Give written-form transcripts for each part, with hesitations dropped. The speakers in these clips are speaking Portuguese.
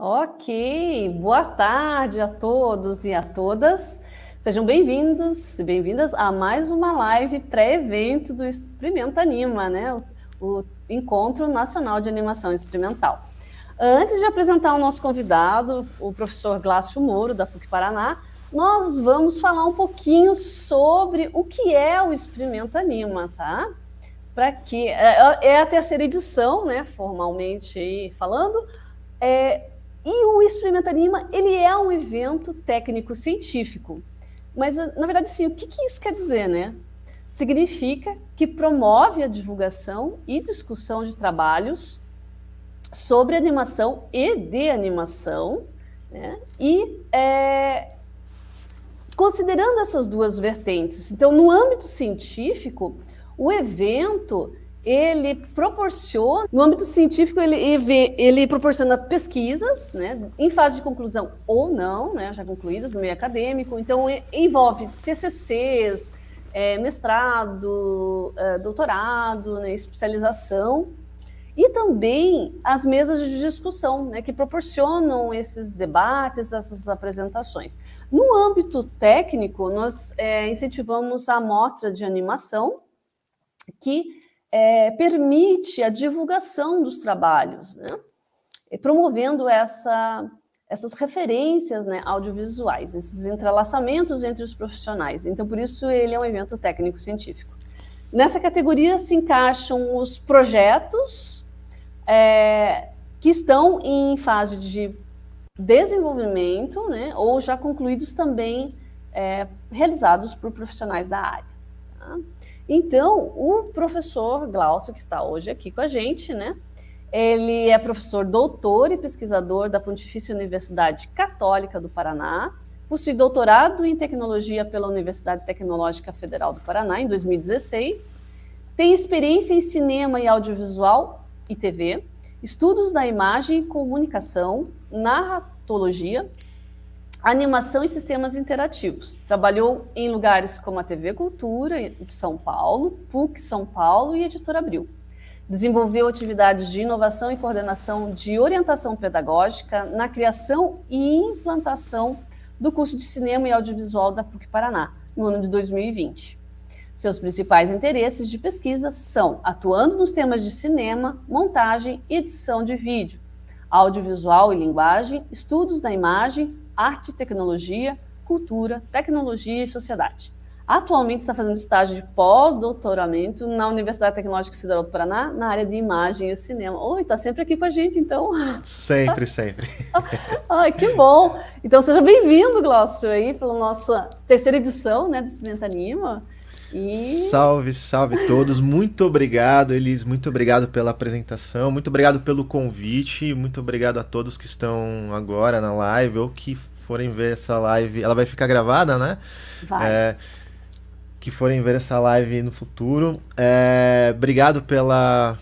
Ok, boa tarde a todos e a todas. Sejam bem-vindos e bem-vindas a mais uma live pré-evento do Experimenta Anima, né? O Encontro Nacional de Animação Experimental. Antes de apresentar o nosso convidado, o professor Glácio Moro, da PUC Paraná, nós vamos falar um pouquinho sobre o que é o Experimenta Anima, tá? Para que é a terceira edição, né? Formalmente falando. E o Experimenta Anima, ele é um evento técnico-científico. Mas, na verdade, sim, o que isso quer dizer, né? Significa que promove a divulgação e discussão de trabalhos sobre animação e de animação, né? Considerando essas duas vertentes. Então, no âmbito científico, o evento ele proporciona, no âmbito científico, ele proporciona pesquisas, né, em fase de conclusão ou não, né, já concluídas no meio acadêmico. Então, envolve TCCs, mestrado, doutorado, né, especialização, e também as mesas de discussão, né, que proporcionam esses debates, essas apresentações. No âmbito técnico, nós incentivamos a amostra de animação, que permite a divulgação dos trabalhos, né, promovendo essas referências, né, audiovisuais, esses entrelaçamentos entre os profissionais. Então, por isso, ele é um evento técnico-científico. Nessa categoria se encaixam os projetos que estão em fase de desenvolvimento, né, ou já concluídos também, realizados por profissionais da área. Tá? Então, o professor Glácio, que está hoje aqui com a gente, né, ele é professor doutor e pesquisador da Pontifícia Universidade Católica do Paraná, possui doutorado em tecnologia pela Universidade Tecnológica Federal do Paraná, em 2016, tem experiência em cinema e audiovisual e TV, estudos da imagem e comunicação, narratologia, animação e sistemas interativos. Trabalhou em lugares como a TV Cultura de São Paulo, PUC São Paulo e Editora Abril. Desenvolveu atividades de inovação e coordenação de orientação pedagógica na criação e implantação do curso de cinema e audiovisual da PUC Paraná, no ano de 2020. Seus principais interesses de pesquisa são atuando nos temas de cinema, montagem e edição de vídeo, audiovisual e linguagem, estudos da imagem, arte e tecnologia, cultura, tecnologia e sociedade. Atualmente está fazendo estágio de pós-doutoramento na Universidade Tecnológica Federal do Paraná, na área de imagem e cinema. Oi, está sempre aqui com a gente, então. Sempre, sempre. Ai, que bom! Então, seja bem-vindo, Glácio, aí, pela nossa terceira edição, né, do Experimenta Anima. Salve, salve todos. Muito obrigado, Elis. Muito obrigado pela apresentação. Muito obrigado pelo convite. Muito obrigado a todos que estão agora na live ou que forem ver essa live. Ela vai ficar gravada, né? Vai. Que forem ver essa live no futuro. Obrigado pela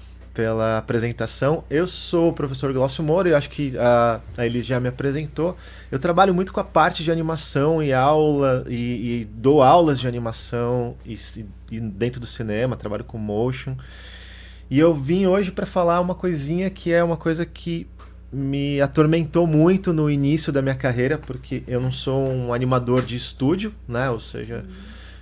apresentação. Eu sou o professor Glácio Moro e acho que a Elis já me apresentou. Eu trabalho muito com a parte de animação e aula e dou aulas de animação e dentro do cinema, trabalho com motion. E eu vim hoje para falar uma coisinha que é uma coisa que me atormentou muito no início da minha carreira, porque eu não sou um animador de estúdio, né? Ou seja,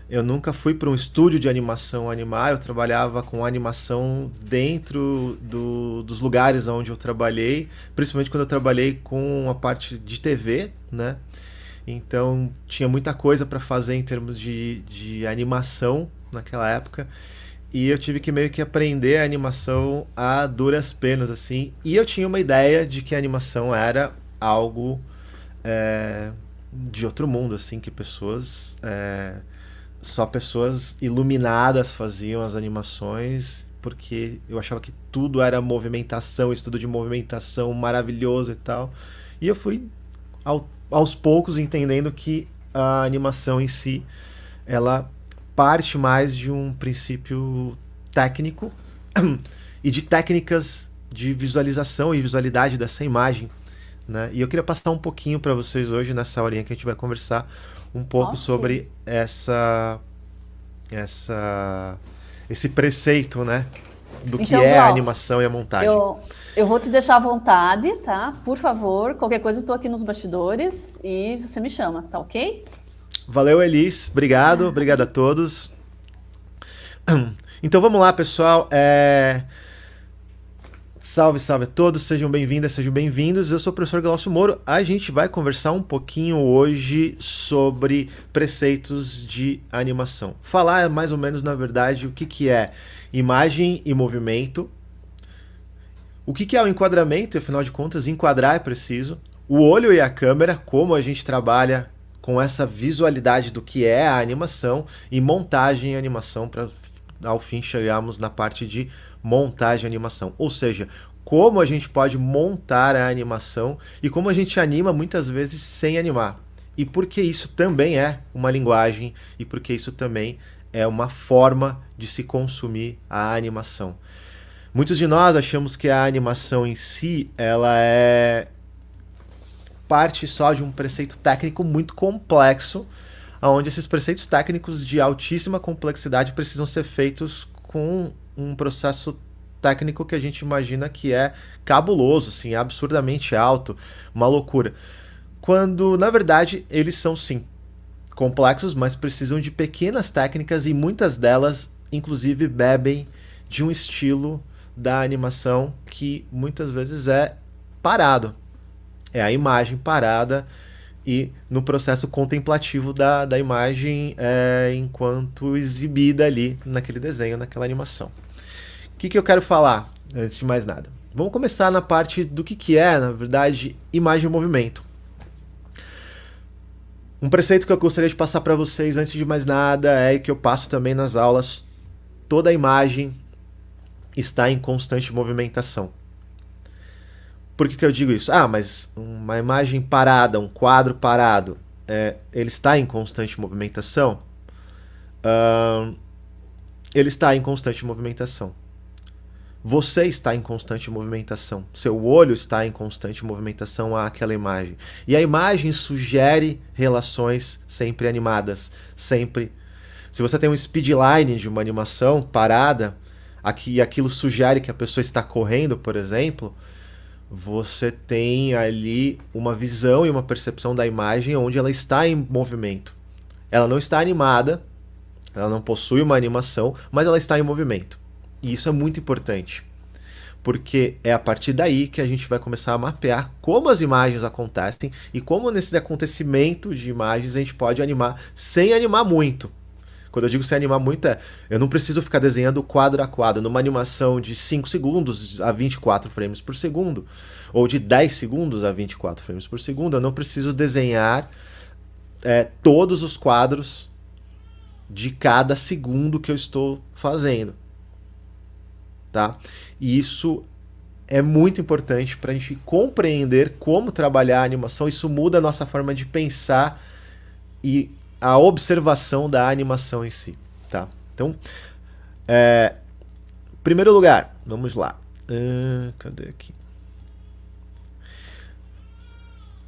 eu nunca fui para um estúdio de animação animar, eu trabalhava com animação dentro dos lugares onde eu trabalhei, principalmente quando eu trabalhei com a parte de TV, né? Então tinha muita coisa para fazer em termos de animação naquela época, e eu tive que meio que aprender a animação a duras penas, assim, e eu tinha uma ideia de que a animação era algo de outro mundo, assim, que só pessoas iluminadas faziam as animações, porque eu achava que tudo era movimentação, estudo de movimentação maravilhoso e tal. E eu fui aos poucos entendendo que a animação em si, ela parte mais de um princípio técnico e de técnicas de visualização e visualidade dessa imagem, né? E eu queria passar um pouquinho para vocês hoje, nessa horinha que a gente vai conversar, um pouco sobre esse preceito, né? do que Então, é a Glaucio, animação e a montagem. eu vou te deixar à vontade, tá? Por favor, qualquer coisa eu tô aqui nos bastidores e você me chama, tá ok? Valeu, Elis. Obrigado a todos. Então vamos lá, pessoal. Salve a todos, sejam bem-vindas, sejam bem-vindos. Eu sou o professor Glaucio Moro. A gente vai conversar um pouquinho hoje sobre preceitos de animação. Falar mais ou menos, na verdade, o que é imagem e movimento. O que é o enquadramento, afinal de contas, enquadrar é preciso. O olho e a câmera, como a gente trabalha com essa visualidade do que é a animação, e montagem e animação, para ao fim chegarmos na parte de montagem e animação. Ou seja, como a gente pode montar a animação e como a gente anima muitas vezes sem animar. E porque isso também é uma linguagem e porque isso também é uma forma de se consumir a animação. Muitos de nós achamos que a animação em si, ela é parte só de um preceito técnico muito complexo, onde esses preceitos técnicos de altíssima complexidade precisam ser feitos com um processo técnico que a gente imagina que é cabuloso, assim, absurdamente alto, uma loucura. Quando, na verdade, eles são, sim, complexos, mas precisam de pequenas técnicas e muitas delas, inclusive, bebem de um estilo da animação que muitas vezes é parado. É a imagem parada e no processo contemplativo da imagem enquanto exibida ali naquele desenho, naquela animação. O que eu quero falar, antes de mais nada? Vamos começar na parte do que é, na verdade, imagem e movimento. Um preceito que eu gostaria de passar para vocês, antes de mais nada, é que eu passo também nas aulas. Toda imagem está em constante movimentação. Por que eu digo isso? Mas uma imagem parada, um quadro parado, ele está em constante movimentação? Ele está em constante movimentação. Você está em constante movimentação. Seu olho está em constante movimentação àquela imagem. E a imagem sugere relações sempre animadas. Sempre. Se você tem um speedline de uma animação parada, aquilo sugere que a pessoa está correndo, por exemplo, você tem ali uma visão e uma percepção da imagem onde ela está em movimento. Ela não está animada, ela não possui uma animação, mas ela está em movimento. E isso é muito importante, porque é a partir daí que a gente vai começar a mapear como as imagens acontecem e como nesse acontecimento de imagens a gente pode animar sem animar muito. Quando eu digo sem animar muito eu não preciso ficar desenhando quadro a quadro. Numa animação de 5 segundos a 24 frames por segundo, ou de 10 segundos a 24 frames por segundo, eu não preciso desenhar todos os quadros de cada segundo que eu estou fazendo. Tá? E isso é muito importante para a gente compreender como trabalhar a animação. Isso muda a nossa forma de pensar e a observação da animação em si, tá? Então, em primeiro lugar, vamos lá. Cadê aqui?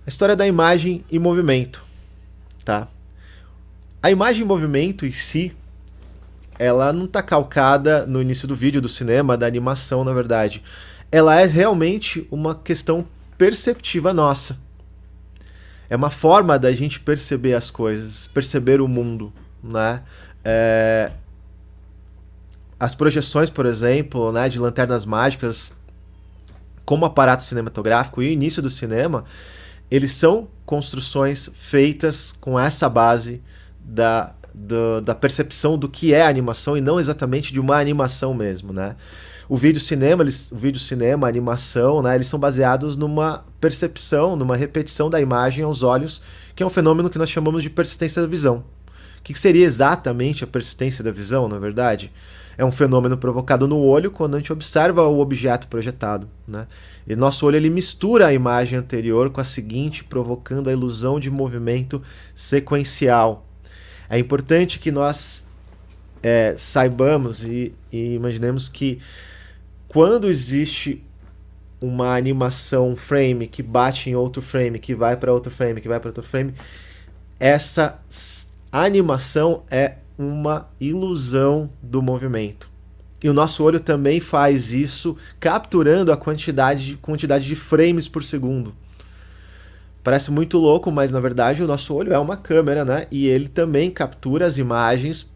A história da imagem e movimento, tá? A imagem e movimento em si, ela não está calcada no início do vídeo, do cinema, da animação, na verdade. Ela é realmente uma questão perceptiva nossa. É uma forma da gente perceber as coisas, perceber o mundo, né? As projeções, por exemplo, né, de lanternas mágicas como aparato cinematográfico e o início do cinema, eles são construções feitas com essa base da percepção do que é animação e não exatamente de uma animação mesmo, né? O vídeo cinema, a animação, né, eles são baseados numa percepção, numa repetição da imagem aos olhos, que é um fenômeno que nós chamamos de persistência da visão. O que seria exatamente a persistência da visão, na verdade? É um fenômeno provocado no olho quando a gente observa o objeto projetado, né? E nosso olho ele mistura a imagem anterior com a seguinte, provocando a ilusão de movimento sequencial. É importante que nós saibamos e imaginemos que quando existe uma animação, um frame que bate em outro frame, que vai para outro frame, que vai para outro frame, essa animação é uma ilusão do movimento. E o nosso olho também faz isso, capturando a quantidade de frames por segundo. Parece muito louco, mas na verdade o nosso olho é uma câmera, né? E ele também captura as imagens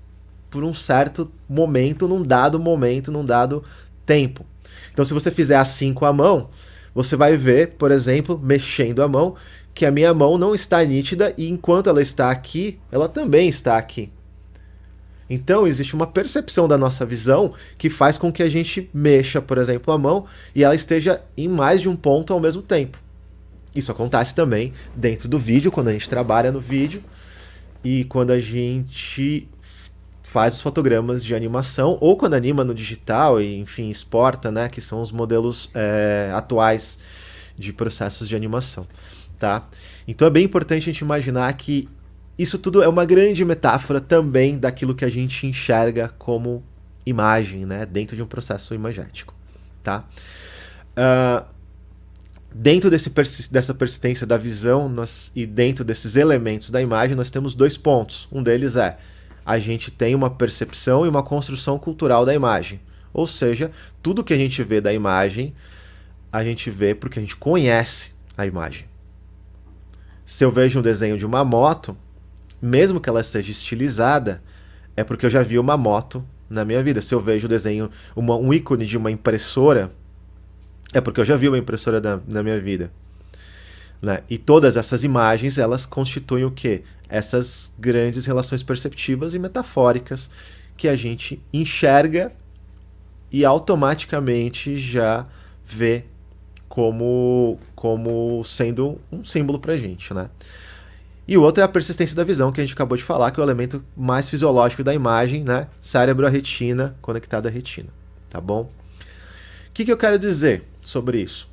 por um certo momento, num dado tempo. Então, se você fizer assim com a mão, você vai ver, por exemplo, mexendo a mão, que a minha mão não está nítida e enquanto ela está aqui, ela também está aqui. Então, existe uma percepção da nossa visão que faz com que a gente mexa, por exemplo, a mão e ela esteja em mais de um ponto ao mesmo tempo. Isso acontece também dentro do vídeo, quando a gente trabalha no vídeo e quando a gente faz os fotogramas de animação ou quando anima no digital e, enfim, exporta, né, que são os modelos atuais de processos de animação, tá? Então é bem importante a gente imaginar que isso tudo é uma grande metáfora também daquilo que a gente enxerga como imagem, né, dentro de um processo imagético, tá? Dentro dessa persistência da visão e dentro desses elementos da imagem, nós temos dois pontos. Um deles é a gente tem uma percepção e uma construção cultural da imagem. Ou seja, tudo que a gente vê da imagem, a gente vê porque a gente conhece a imagem. Se eu vejo um desenho de uma moto, mesmo que ela esteja estilizada, é porque eu já vi uma moto na minha vida. Se eu vejo o desenho, um ícone de uma impressora, é porque eu já vi uma impressora na minha vida. Né? E todas essas imagens, elas constituem o quê? Essas grandes relações perceptivas e metafóricas que a gente enxerga e automaticamente já vê como sendo um símbolo pra gente, né? E o outro é a persistência da visão, que a gente acabou de falar, que é o elemento mais fisiológico da imagem, né? Cérebro, a retina, conectado à retina, tá bom? O que eu quero dizer sobre isso?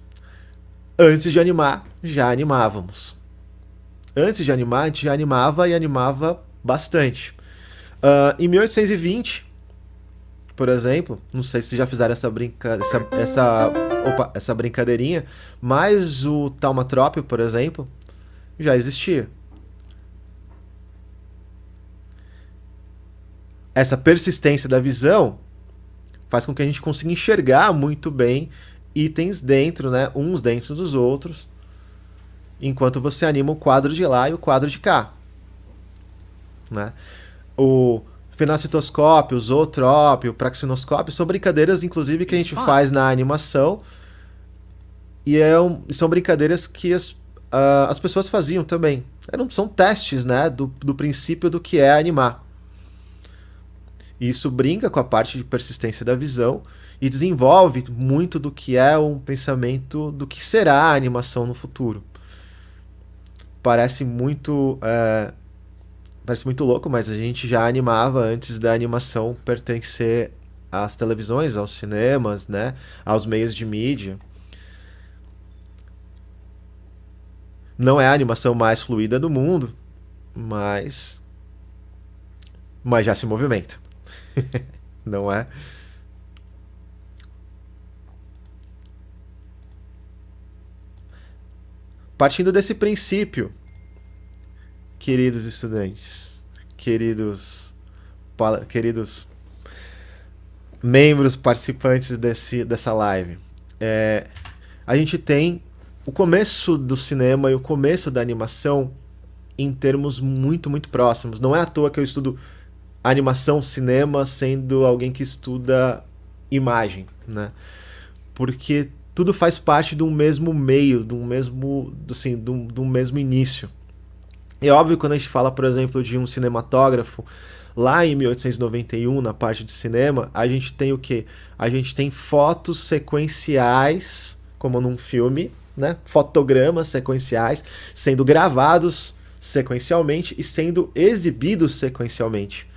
Antes de animar, já animávamos. Antes de animar, a gente já animava e animava bastante. Em 1820, por exemplo, não sei se já fizeram essa brincadeirinha, mas o taumatrópio, por exemplo, já existia. Essa persistência da visão faz com que a gente consiga enxergar muito bem itens dentro, né, uns dentro dos outros, enquanto você anima o quadro de lá e o quadro de cá, né? O fenacitoscópio, o zootrópio, o praxinoscópio são brincadeiras, inclusive, que a gente faz na animação e são brincadeiras que as pessoas faziam também. São testes, né, do princípio do que é animar. E isso brinca com a parte de persistência da visão e desenvolve muito do que é um pensamento do que será a animação no futuro. Parece muito louco, mas a gente já animava antes da animação pertencer às televisões, aos cinemas, né, aos meios de mídia. Não é a animação mais fluida do mundo, mas já se movimenta. Não é? Partindo desse princípio, queridos estudantes, queridos membros participantes dessa live, a gente tem o começo do cinema e o começo da animação em termos muito, muito próximos. Não é à toa que eu estudo animação, cinema, sendo alguém que estuda imagem, né? Porque tudo faz parte de um mesmo meio, de um mesmo início. É óbvio que quando a gente fala, por exemplo, de um cinematógrafo, lá em 1891, na parte de cinema, a gente tem o quê? A gente tem fotos sequenciais, como num filme, né? Fotogramas sequenciais, sendo gravados sequencialmente e sendo exibidos sequencialmente.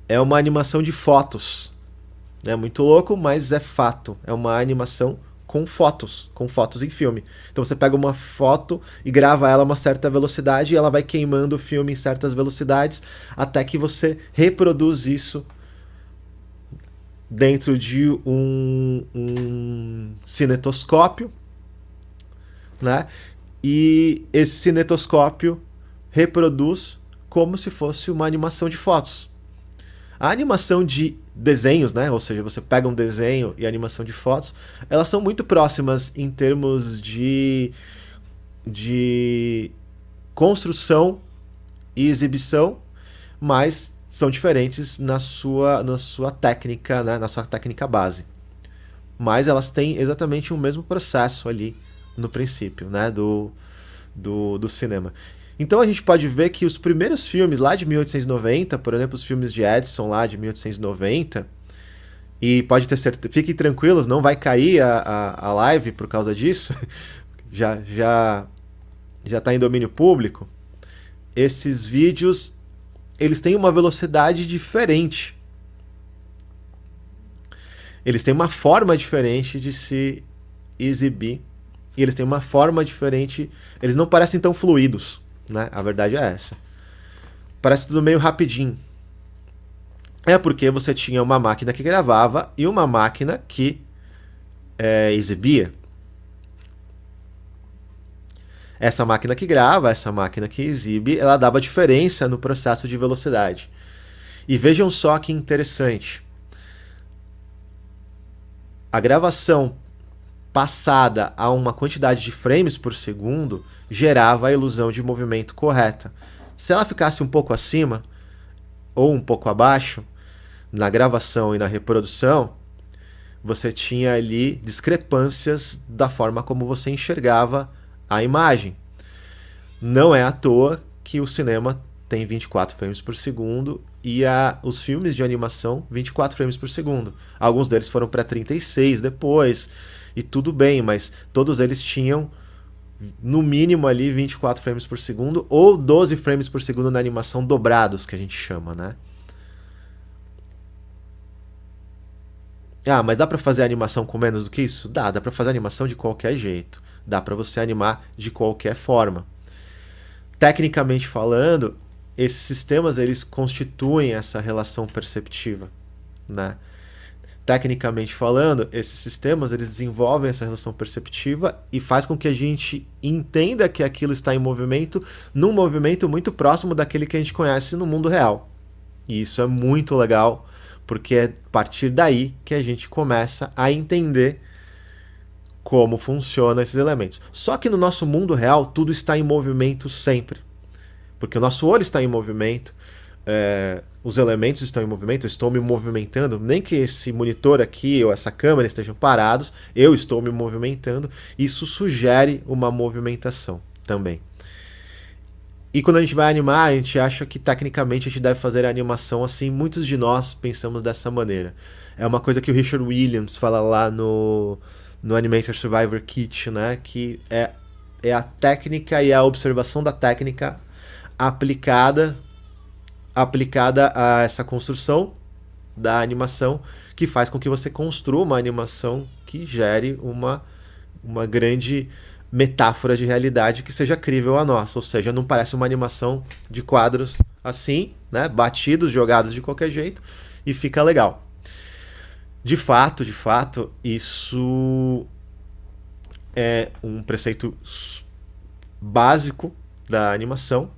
É uma animação de fotos. É muito louco, mas é fato. É uma animação com fotos em filme. Então você pega uma foto e grava ela a uma certa velocidade e ela vai queimando o filme em certas velocidades até que você reproduz isso dentro de um cinetoscópio, né? E esse cinetoscópio reproduz como se fosse uma animação de fotos. A animação de desenhos, né? Ou seja, você pega um desenho e a animação de fotos, elas são muito próximas em termos de construção e exibição, mas são diferentes na sua técnica, né? Na sua técnica base. Mas elas têm exatamente o mesmo processo ali no princípio, né? Do cinema. Então a gente pode ver que os primeiros filmes lá de 1890, por exemplo, os filmes de Edison lá de 1890, e pode ter certeza, fiquem tranquilos, não vai cair a live por causa disso, já está em domínio público. Esses vídeos, eles têm uma velocidade diferente. Eles têm uma forma diferente de se exibir, e eles têm uma forma diferente, eles não parecem tão fluidos. Né? A verdade é essa. Parece tudo meio rapidinho. É porque você tinha uma máquina que gravava e uma máquina que exibia. Essa máquina que grava, essa máquina que exibe, ela dava diferença no processo de velocidade. E vejam só que interessante. A gravação passada a uma quantidade de frames por segundo gerava a ilusão de movimento correta. Se ela ficasse um pouco acima ou um pouco abaixo, na gravação e na reprodução, você tinha ali discrepâncias da forma como você enxergava a imagem. Não é à toa que o cinema tem 24 frames por segundo e os filmes de animação 24 frames por segundo. Alguns deles foram para 36 depois, e tudo bem, mas todos eles tinham no mínimo ali 24 frames por segundo ou 12 frames por segundo na animação dobrados, que a gente chama, né? Ah, mas dá pra fazer animação com menos do que isso? Dá pra fazer animação de qualquer jeito. Dá pra você animar de qualquer forma. Tecnicamente falando, esses sistemas eles constituem essa relação perceptiva, né? Tecnicamente falando, esses sistemas eles desenvolvem essa relação perceptiva e faz com que a gente entenda que aquilo está em movimento, num movimento muito próximo daquele que a gente conhece no mundo real. E isso é muito legal, porque é a partir daí que a gente começa a entender como funcionam esses elementos. Só que no nosso mundo real, tudo está em movimento sempre. Porque o nosso olho está em movimento, os elementos estão em movimento, eu estou me movimentando, nem que esse monitor aqui ou essa câmera estejam parados, eu estou me movimentando, isso sugere uma movimentação também. E quando a gente vai animar, a gente acha que tecnicamente a gente deve fazer a animação assim, muitos de nós pensamos dessa maneira. É uma coisa que o Richard Williams fala lá no Animator Survivor Kit, né? Que é a técnica e a observação da técnica aplicada a essa construção da animação, que faz com que você construa uma animação que gere uma grande metáfora de realidade que seja crível a nossa, ou seja, não parece uma animação de quadros assim, né, batidos, jogados de qualquer jeito, e fica legal. De fato, isso é um preceito básico da animação.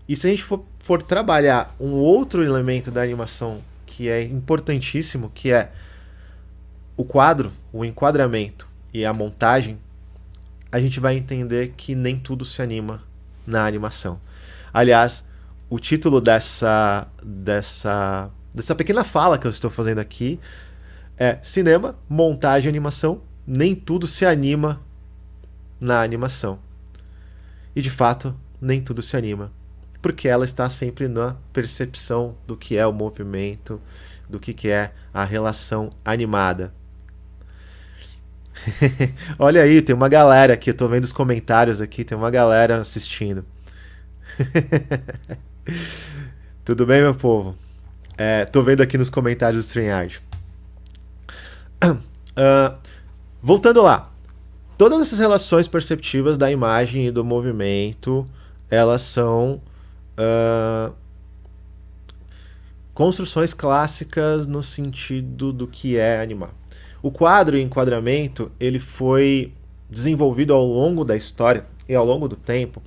E se a gente for trabalhar um outro elemento da animação que é importantíssimo, que é o quadro, o enquadramento e a montagem, a gente vai entender que nem tudo se anima na animação. Aliás, o título dessa pequena fala que eu estou fazendo aqui é Cinema, Montagem e Animação, nem tudo se anima na animação. E de fato, nem tudo se anima, porque ela está sempre na percepção do que é o movimento, do que é a relação animada. Olha aí, tem uma galera aqui, eu tô vendo os comentários aqui, tem uma galera assistindo. Tudo bem, meu povo? Tô vendo aqui nos comentários do StreamYard. Voltando lá, todas essas relações perceptivas da imagem e do movimento, elas são construções clássicas no sentido do que é animar. O quadro e enquadramento ele foi desenvolvido ao longo da história e ao longo do tempo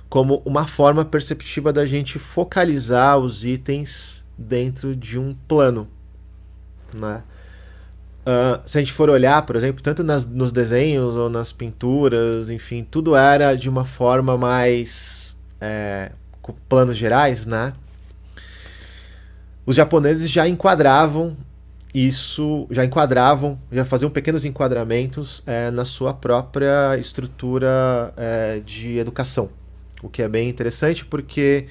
como uma forma perceptiva da gente focalizar os itens dentro de um plano, né? Se a gente for olhar, por exemplo, tanto nos desenhos ou nas pinturas, enfim, tudo era de uma forma mais com planos gerais, né? Os japoneses já enquadravam isso, já faziam pequenos enquadramentos na sua própria estrutura de educação, o que é bem interessante porque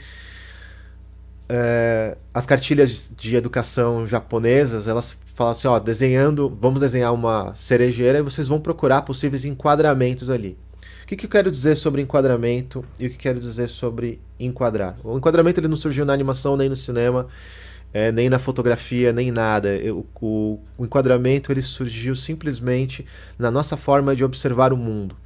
as cartilhas de educação japonesas, elas falam assim, ó, vamos desenhar uma cerejeira e vocês vão procurar possíveis enquadramentos ali. O que eu quero dizer sobre enquadramento e o que quero dizer sobre enquadrar? O enquadramento ele não surgiu na animação nem no cinema, nem na fotografia, nem nada. O enquadramento ele surgiu simplesmente na nossa forma de observar o mundo.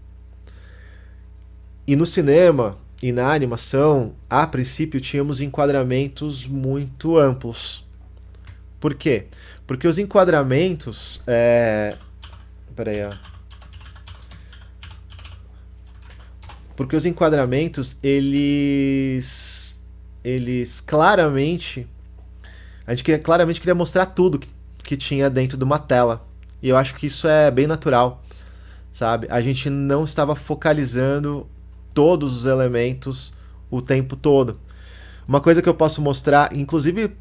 E no cinema e na animação, a princípio tínhamos enquadramentos muito amplos. Por quê? Porque os enquadramentos... Peraí, ó. Porque os enquadramentos, eles claramente... A gente claramente queria mostrar tudo que tinha dentro de uma tela. E eu acho que isso é bem natural, sabe? A gente não estava focalizando todos os elementos o tempo todo. Uma coisa que eu posso mostrar, inclusive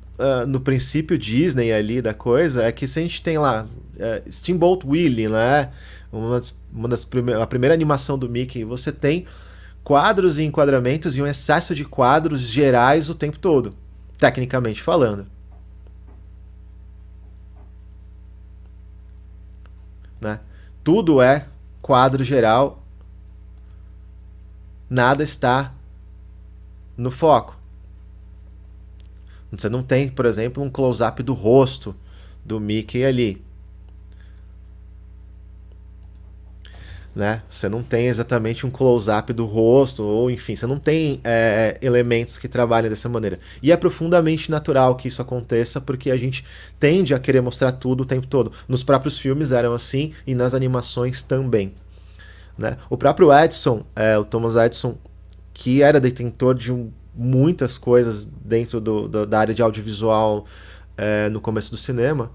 no princípio Disney ali da coisa, é que se a gente tem lá Steamboat Willie, né? A primeira animação do Mickey, você tem quadros e enquadramentos e um excesso de quadros gerais o tempo todo, tecnicamente falando. Né? Tudo é quadro geral, nada está no foco. Você não tem, por exemplo, um close-up do rosto do Mickey ali. Né? Você não tem exatamente um close-up do rosto, ou enfim, você não tem elementos que trabalhem dessa maneira. E é profundamente natural que isso aconteça, porque a gente tende a querer mostrar tudo o tempo todo. Nos próprios filmes eram assim, e nas animações também. Né? O próprio Edison, o Thomas Edison, que era detentor de muitas coisas dentro da área de audiovisual no começo do cinema,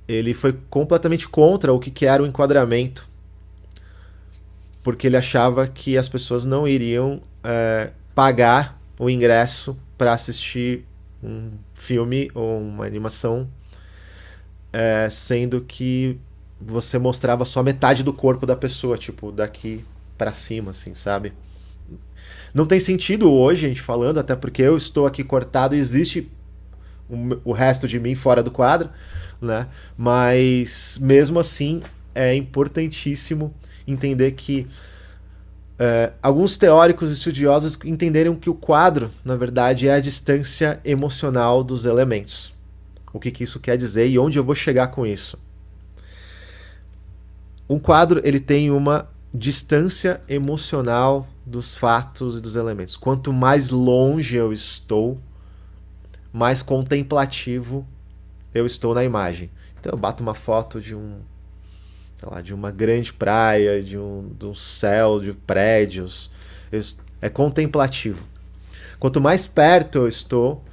ele foi completamente contra o que era o enquadramento, porque ele achava que as pessoas não iriam pagar o ingresso para assistir um filme ou uma animação, sendo que você mostrava só metade do corpo da pessoa, tipo, daqui para cima, assim, sabe? Não tem sentido hoje a gente falando, até porque eu estou aqui cortado e existe o resto de mim fora do quadro, né? Mas mesmo assim é importantíssimo entender que alguns teóricos estudiosos entenderam que o quadro, na verdade, é a distância emocional dos elementos. O que isso quer dizer e onde eu vou chegar com isso? Um quadro ele tem uma distância emocional dos fatos e dos elementos. Quanto mais longe eu estou, mais contemplativo eu estou na imagem. Então eu bato uma foto de de uma grande praia, de um céu, de prédios. É contemplativo. Quanto mais perto eu estou,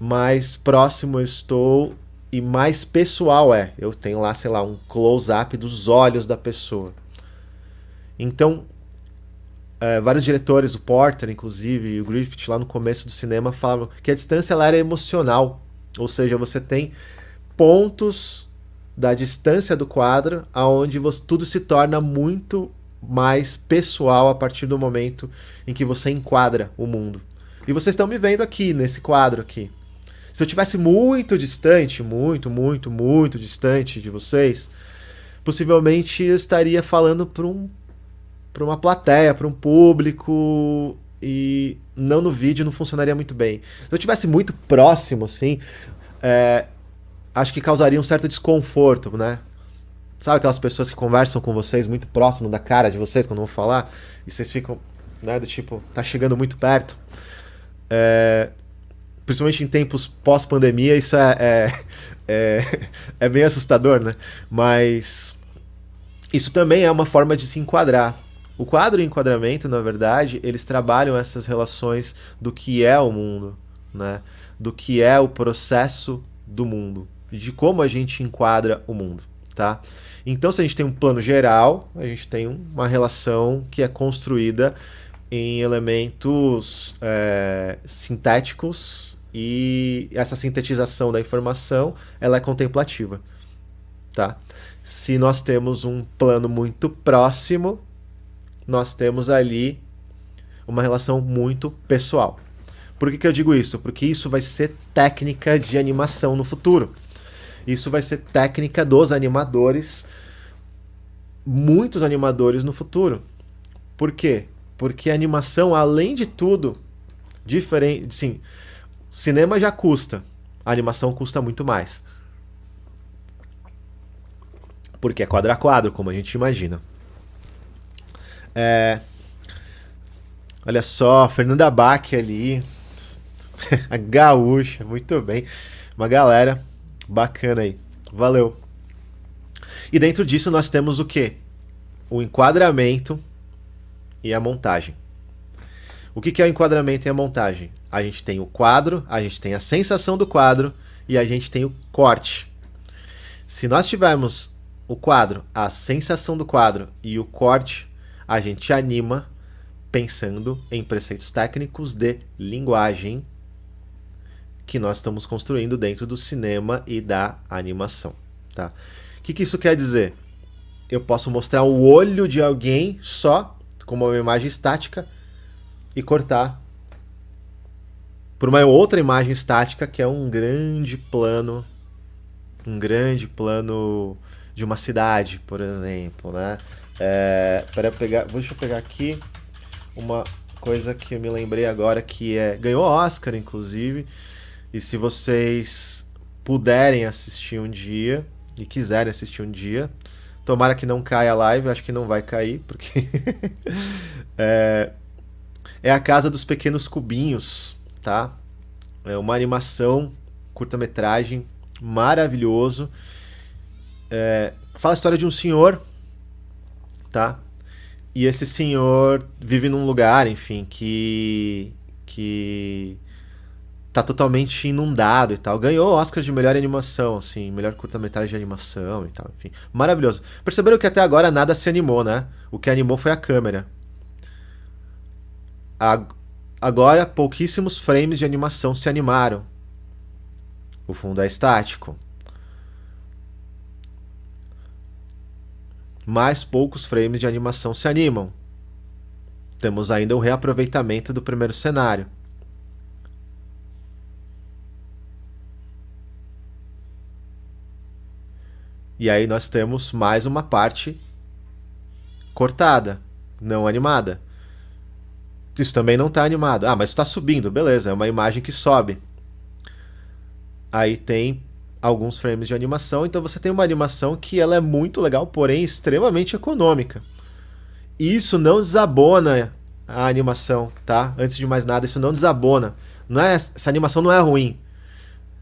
mais próximo eu estou e mais pessoal é. Eu tenho lá, sei lá, um close-up dos olhos da pessoa. Então, vários diretores, o Porter, inclusive, e o Griffith, lá no começo do cinema, falavam que a distância ela era emocional. Ou seja, você tem pontos da distância do quadro aonde tudo se torna muito mais pessoal a partir do momento em que você enquadra o mundo. E vocês estão me vendo aqui, nesse quadro aqui. Se eu tivesse muito distante, muito distante de vocês, possivelmente eu estaria falando para uma plateia, para um público, e não no vídeo, não funcionaria muito bem. Se eu tivesse muito próximo, assim, acho que causaria um certo desconforto, né? Sabe aquelas pessoas que conversam com vocês muito próximo da cara de vocês quando vão falar, e vocês ficam, né, do tipo, tá chegando muito perto? Principalmente em tempos pós-pandemia, isso é bem assustador, né? Mas isso também é uma forma de se enquadrar. O quadro e o enquadramento, na verdade, eles trabalham essas relações do que é o mundo, né, do que é o processo do mundo, de como a gente enquadra o mundo, tá? Então, se a gente tem um plano geral, a gente tem uma relação que é construída em elementos sintéticos, e essa sintetização da informação, ela é contemplativa, tá? Se nós temos um plano muito próximo, nós temos ali uma relação muito pessoal. Por que eu digo isso? Porque isso vai ser técnica de animação no futuro. Isso vai ser técnica dos animadores, muitos animadores no futuro. Por quê? Porque a animação, além de tudo, diferente, sim, cinema já custa, a animação custa muito mais. Porque é quadro a quadro, como a gente imagina. Olha só, Fernanda Bach ali, a gaúcha, muito bem. Uma galera bacana aí, valeu. E dentro disso nós temos o quê? O enquadramento e a montagem. O que é o enquadramento e a montagem? A gente tem o quadro, a gente tem a sensação do quadro e a gente tem o corte. Se nós tivermos o quadro, a sensação do quadro e o corte, a gente anima pensando em preceitos técnicos de linguagem que nós estamos construindo dentro do cinema e da animação, tá? O que isso quer dizer? Eu posso mostrar o olho de alguém só, como uma imagem estática, e cortar por uma outra imagem estática, que é um grande plano de uma cidade, por exemplo, né? Deixa eu pegar aqui uma coisa que eu me lembrei agora, que ganhou Oscar, inclusive, e se vocês puderem assistir um dia, e quiserem assistir um dia, tomara que não caia a live, acho que não vai cair, porque é A Casa dos Pequenos Cubinhos, tá? É uma animação, curta-metragem, maravilhoso. Fala a história de um senhor, tá? E esse senhor vive num lugar, enfim, que tá totalmente inundado e tal. Ganhou o Oscar de melhor animação, assim, melhor curta-metragem de animação e tal, enfim. Maravilhoso. Perceberam que até agora nada se animou, né? O que animou foi a câmera. Agora, pouquíssimos frames de animação se animaram. O fundo é estático. Mais poucos frames de animação se animam. Temos ainda um reaproveitamento do primeiro cenário. E aí nós temos mais uma parte cortada, não animada. Isso também não está animado. Ah, mas está subindo, beleza, é uma imagem que sobe. Aí tem alguns frames de animação, então você tem uma animação que ela é muito legal, porém extremamente econômica. Isso não desabona a animação, tá? Antes de mais nada, isso não desabona. Essa animação não é ruim.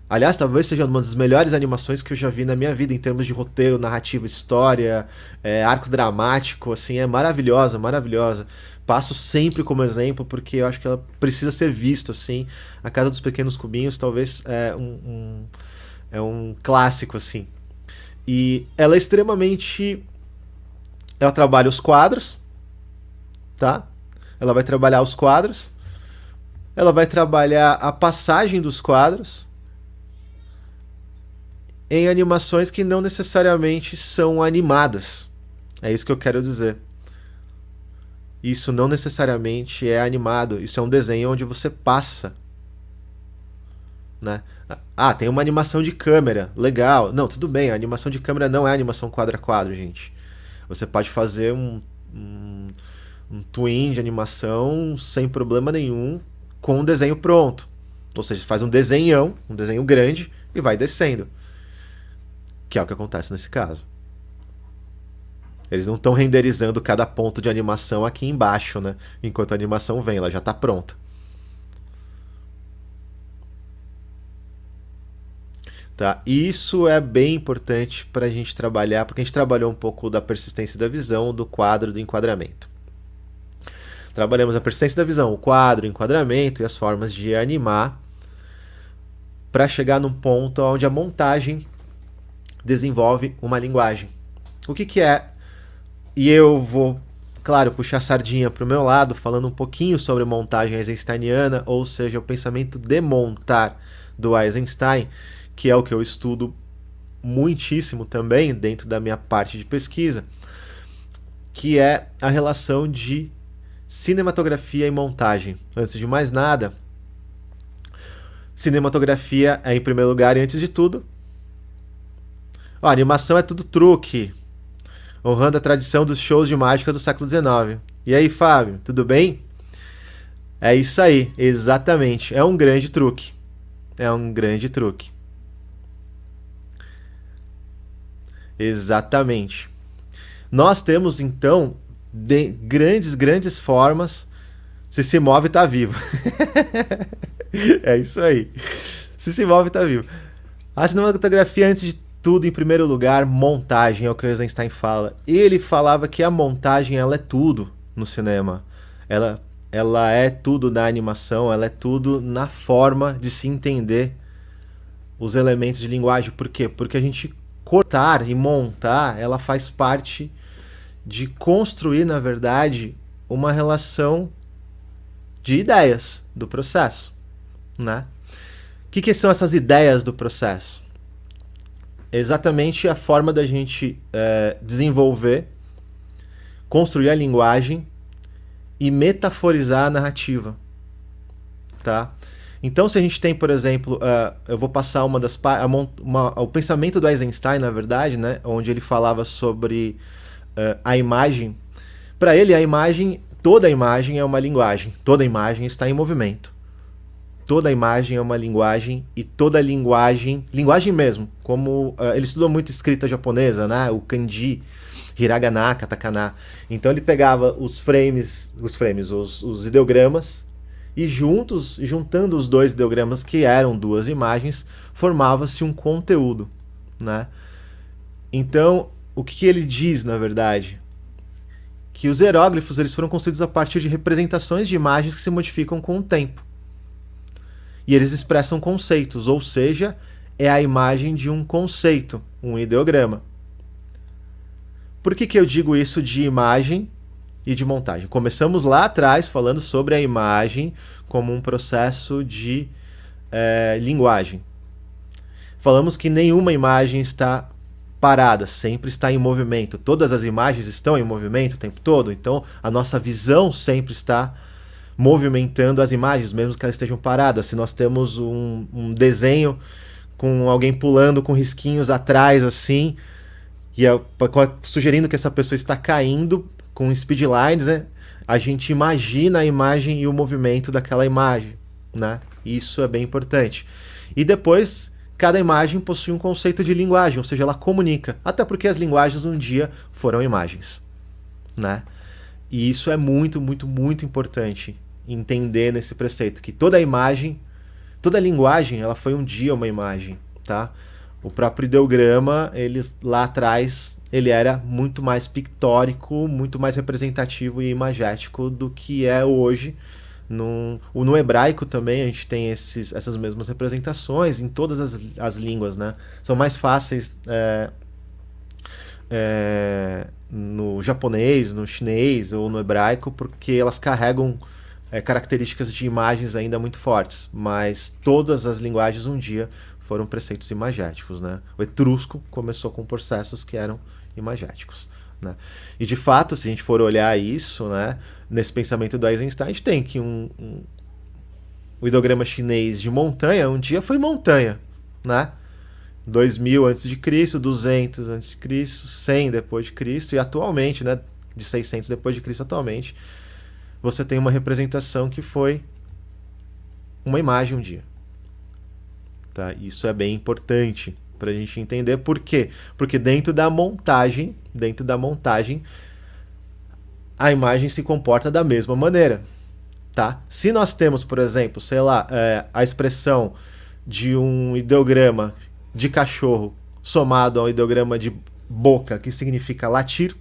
Aliás, talvez seja uma das melhores animações que eu já vi na minha vida, em termos de roteiro, narrativa, história, arco dramático, assim, é maravilhosa, maravilhosa. Passo sempre como exemplo, porque eu acho que ela precisa ser vista, assim. A Casa dos Pequenos Cubinhos talvez é um clássico, assim. E ela é extremamente... Ela trabalha os quadros, tá? Ela vai trabalhar os quadros. Ela vai trabalhar a passagem dos quadros em animações que não necessariamente são animadas. É isso que eu quero dizer. Isso não necessariamente é animado. Isso é um desenho onde você passa, né? Ah, tem uma animação de câmera. Legal. Não, tudo bem. A animação de câmera não é animação quadro a quadro, gente. Você pode fazer um twin de animação sem problema nenhum com um desenho pronto. Ou seja, faz um desenho grande e vai descendo. Que é o que acontece nesse caso. Eles não estão renderizando cada ponto de animação aqui embaixo, né? Enquanto a animação vem, ela já está pronta. Tá? Isso é bem importante para a gente trabalhar, porque a gente trabalhou um pouco da persistência da visão, do quadro, do enquadramento. Trabalhamos a persistência da visão, o quadro, o enquadramento e as formas de animar para chegar num ponto onde a montagem desenvolve uma linguagem. O que é? E eu vou, claro, puxar a sardinha para o meu lado, falando um pouquinho sobre montagem eisensteiniana, ou seja, o pensamento de montar do Eisenstein, que é o que eu estudo muitíssimo também dentro da minha parte de pesquisa, que é a relação de cinematografia e montagem. Antes de mais nada, cinematografia é em primeiro lugar e antes de tudo. A animação é tudo truque, honrando a tradição dos shows de mágica do século XIX. E aí, Fábio, tudo bem? É isso aí, exatamente. É um grande truque. É um grande truque. Exatamente. Nós temos, então, grandes formas. Se move, tá vivo. É isso aí. Se move, tá vivo. A cinematografia, antes de tudo, em primeiro lugar, montagem, é o que o Eisenstein fala. Ele falava que a montagem, ela é tudo no cinema. Ela é tudo na animação, ela é tudo na forma de se entender os elementos de linguagem. Por quê? Porque a gente cortar e montar, ela faz parte de construir, na verdade, uma relação de ideias do processo, né? O que são essas ideias do processo? Exatamente a forma da gente desenvolver, construir a linguagem e metaforizar a narrativa, tá? Então, se a gente tem, por exemplo, eu vou passar o pensamento do Eisenstein, na verdade, né, onde ele falava sobre a imagem. Para ele, toda a imagem é uma linguagem, toda a imagem está em movimento. Toda a imagem é uma linguagem e toda linguagem mesmo, como ele estudou muito escrita japonesa, né? O kanji, hiragana, katakana. Então ele pegava os ideogramas e juntando os dois ideogramas, que eram duas imagens, formava-se um conteúdo, né? Então, o que ele diz, na verdade? Que os hieróglifos eles foram construídos a partir de representações de imagens que se modificam com o tempo. E eles expressam conceitos, ou seja, é a imagem de um conceito, um ideograma. Por que eu digo isso de imagem e de montagem? Começamos lá atrás falando sobre a imagem como um processo de linguagem. Falamos que nenhuma imagem está parada, sempre está em movimento. Todas as imagens estão em movimento o tempo todo, então a nossa visão sempre está movimentando as imagens, mesmo que elas estejam paradas. Se nós temos um desenho com alguém pulando com risquinhos atrás, assim, e sugerindo que essa pessoa está caindo com speed lines, né? A gente imagina a imagem e o movimento daquela imagem, né? Isso é bem importante. E depois, cada imagem possui um conceito de linguagem, ou seja, ela comunica. Até porque as linguagens um dia foram imagens, né? E isso é muito, muito, muito importante entender nesse preceito, que toda imagem, toda linguagem, ela foi um dia uma imagem, tá? O próprio ideograma, ele lá atrás, ele era muito mais pictórico, muito mais representativo e imagético do que é hoje. No hebraico também a gente tem essas mesmas representações em todas as línguas, né? São mais fáceis no japonês, no chinês ou no hebraico, porque elas carregam características de imagens ainda muito fortes, mas todas as linguagens um dia foram preceitos imagéticos, né? O etrusco começou com processos que eram imagéticos, né? E de fato, se a gente for olhar isso, né, nesse pensamento do Eisenstein, a gente tem que o ideograma chinês de montanha um dia foi montanha, né? 2000 a.C., 200 a.C., 100 depois de Cristo, e atualmente, né, de 600 depois de Cristo atualmente, você tem uma representação que foi uma imagem um dia. Tá? Isso é bem importante para a gente entender. Por quê? Porque dentro da montagem, a imagem se comporta da mesma maneira. Tá? Se nós temos, por exemplo, sei lá, a expressão de um ideograma de cachorro somado ao ideograma de boca, que significa latir,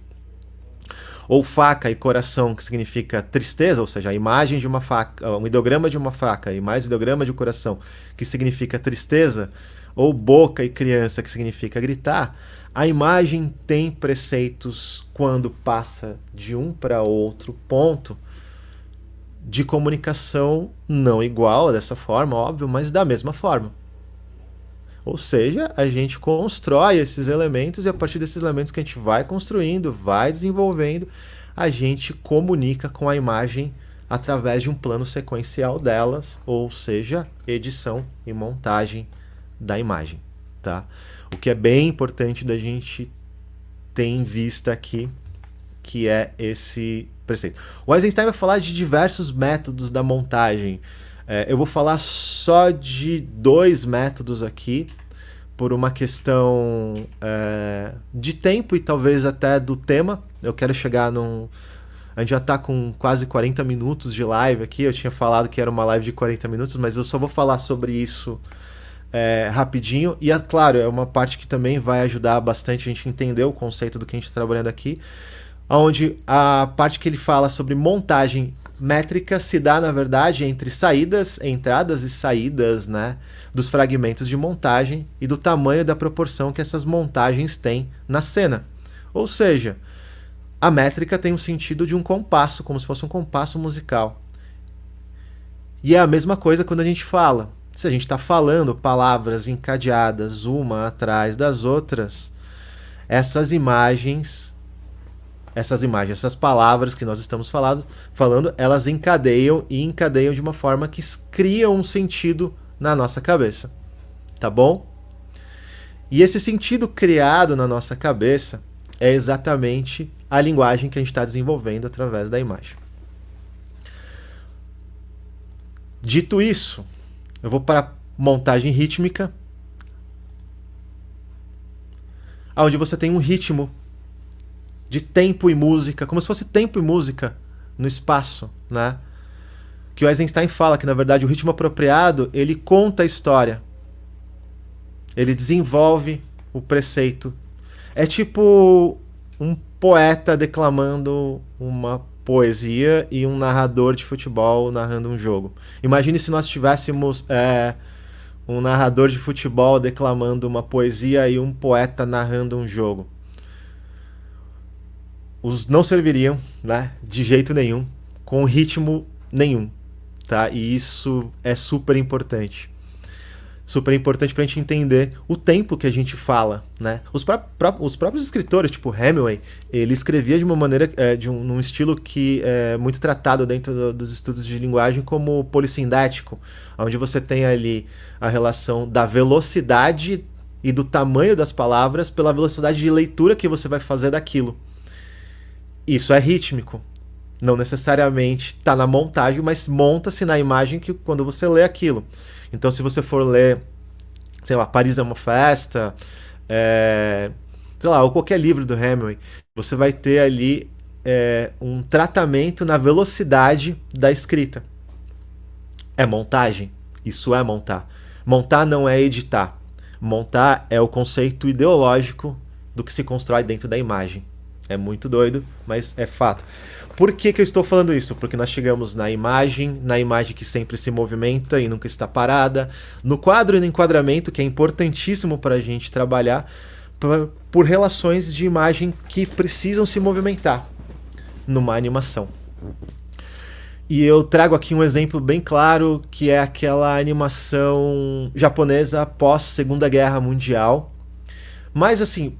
ou faca e coração, que significa tristeza, ou seja, a imagem de uma faca, um ideograma de uma faca e mais ideograma de coração, que significa tristeza, ou boca e criança, que significa gritar, a imagem tem preceitos quando passa de um para outro ponto de comunicação não igual dessa forma, óbvio, mas da mesma forma. Ou seja, a gente constrói esses elementos e a partir desses elementos que a gente vai construindo, vai desenvolvendo, a gente comunica com a imagem através de um plano sequencial delas, ou seja, edição e montagem da imagem, tá? O que é bem importante da gente ter em vista aqui, que é esse preceito. O Eisenstein vai falar de diversos métodos da montagem. Eu vou falar só de 2 métodos aqui, por uma questão de tempo e talvez até do tema. Eu quero chegar num... A gente já está com quase 40 minutos de live aqui. Eu tinha falado que era uma live de 40 minutos, mas eu só vou falar sobre isso rapidinho. E, claro, é uma parte que também vai ajudar bastante a gente entender o conceito do que a gente está trabalhando aqui, onde a parte que ele fala sobre montagem métrica se dá, na verdade, entre entradas e saídas, né, dos fragmentos de montagem e do tamanho da proporção que essas montagens têm na cena. Ou seja, a métrica tem um sentido de um compasso, como se fosse um compasso musical. E é a mesma coisa quando a gente fala. Se a gente está falando palavras encadeadas uma atrás das outras, essas palavras que nós estamos falando, elas encadeiam de uma forma que cria um sentido na nossa cabeça, tá bom? E esse sentido criado na nossa cabeça é exatamente a linguagem que a gente está desenvolvendo através da imagem. Dito isso, eu vou para a montagem rítmica, onde você tem um ritmo de tempo e música, como se fosse tempo e música no espaço, né? Que o Eisenstein fala que, na verdade, o ritmo apropriado, ele conta a história. Ele desenvolve o preceito. É tipo um poeta declamando uma poesia e um narrador de futebol narrando um jogo. Imagine se nós tivéssemos um narrador de futebol declamando uma poesia e um poeta narrando um jogo. Os não serviriam, né, de jeito nenhum, com ritmo nenhum, tá? E isso é super importante. Super importante pra gente entender o tempo que a gente fala, né? Os próprios escritores, tipo Hemingway, ele escrevia de uma maneira, num estilo que é muito tratado dentro dos estudos de linguagem como polissindético, onde você tem ali a relação da velocidade e do tamanho das palavras pela velocidade de leitura que você vai fazer daquilo. Isso é rítmico. Não necessariamente está na montagem, mas monta-se na imagem que quando você lê aquilo. Então, se você for ler, sei lá, Paris é uma festa, sei lá, ou qualquer livro do Hemingway, você vai ter ali um tratamento na velocidade da escrita. É montagem. Isso é montar. Montar não é editar. Montar é o conceito ideológico do que se constrói dentro da imagem. É muito doido, mas é fato. Por que eu estou falando isso? Porque nós chegamos na imagem que sempre se movimenta e nunca está parada, no quadro e no enquadramento, que é importantíssimo para a gente trabalhar, por relações de imagem que precisam se movimentar numa animação. E eu trago aqui um exemplo bem claro, que é aquela animação japonesa pós Segunda Guerra Mundial. Mas assim,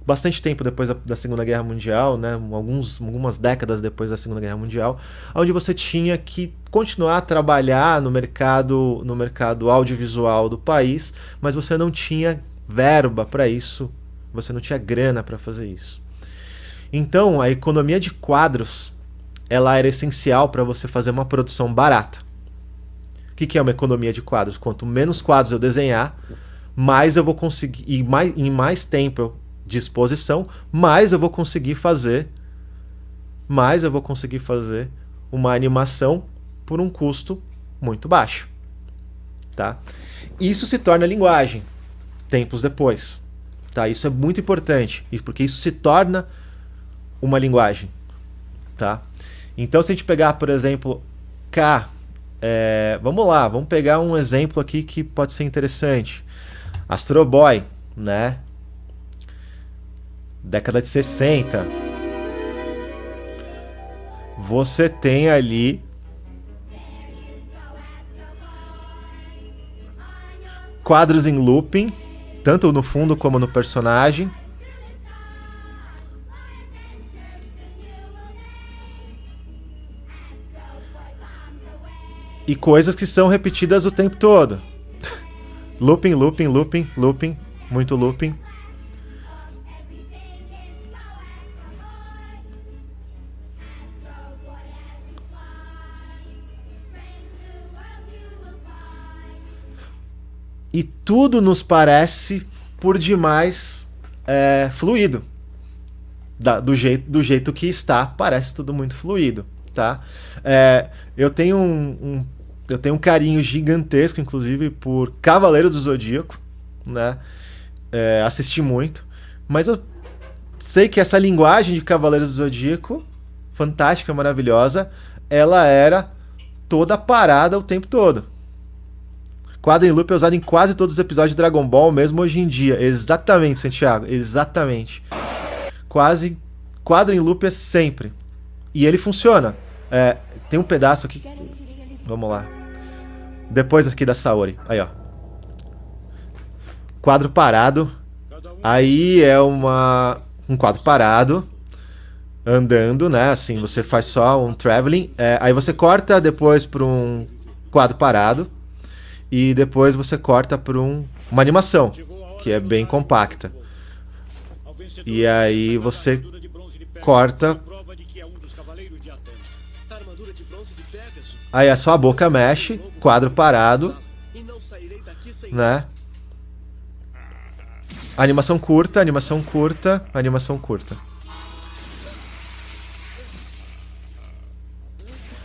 bastante tempo depois da Segunda Guerra Mundial, né, algumas décadas depois da Segunda Guerra Mundial, onde você tinha que continuar a trabalhar no mercado audiovisual do país, mas você não tinha verba para isso, você não tinha grana para fazer isso. Então, a economia de quadros, ela era essencial para você fazer uma produção barata. O que é uma economia de quadros? Quanto menos quadros eu desenhar, mais eu vou conseguir, e em mais tempo de exposição, mais eu vou conseguir fazer uma animação por um custo muito baixo, tá? Isso se torna linguagem tempos depois, tá? Isso é muito importante, porque isso se torna uma linguagem, tá? Então, se a gente pegar, por exemplo, K, vamos lá, vamos pegar um exemplo aqui que pode ser interessante. Astro Boy, né? Década de 60. Você tem ali quadros em looping, tanto no fundo como no personagem. E coisas que são repetidas o tempo todo. Looping, looping, looping, looping, muito looping. E tudo nos parece, por demais, fluido. Do jeito que está, parece tudo muito fluido, tá? Eu tenho um carinho gigantesco, inclusive, por Cavaleiro do Zodíaco, né? Assisti muito, mas eu sei que essa linguagem de Cavaleiro do Zodíaco, fantástica, maravilhosa, ela era toda parada o tempo todo. Quadro em loop é usado em quase todos os episódios de Dragon Ball, mesmo hoje em dia. Exatamente, Santiago, exatamente. Quadro em loop é sempre. E ele funciona. Tem um pedaço aqui. Vamos lá. Depois aqui da Saori. Aí, ó. Quadro parado. Aí é um quadro parado. Andando, né? Assim, você faz só um traveling. Aí você corta depois para um quadro parado. E depois você corta para uma animação, que é bem compacta. E aí você corta. Aí é só a boca mexe, quadro parado, né? Animação curta, animação curta, animação curta.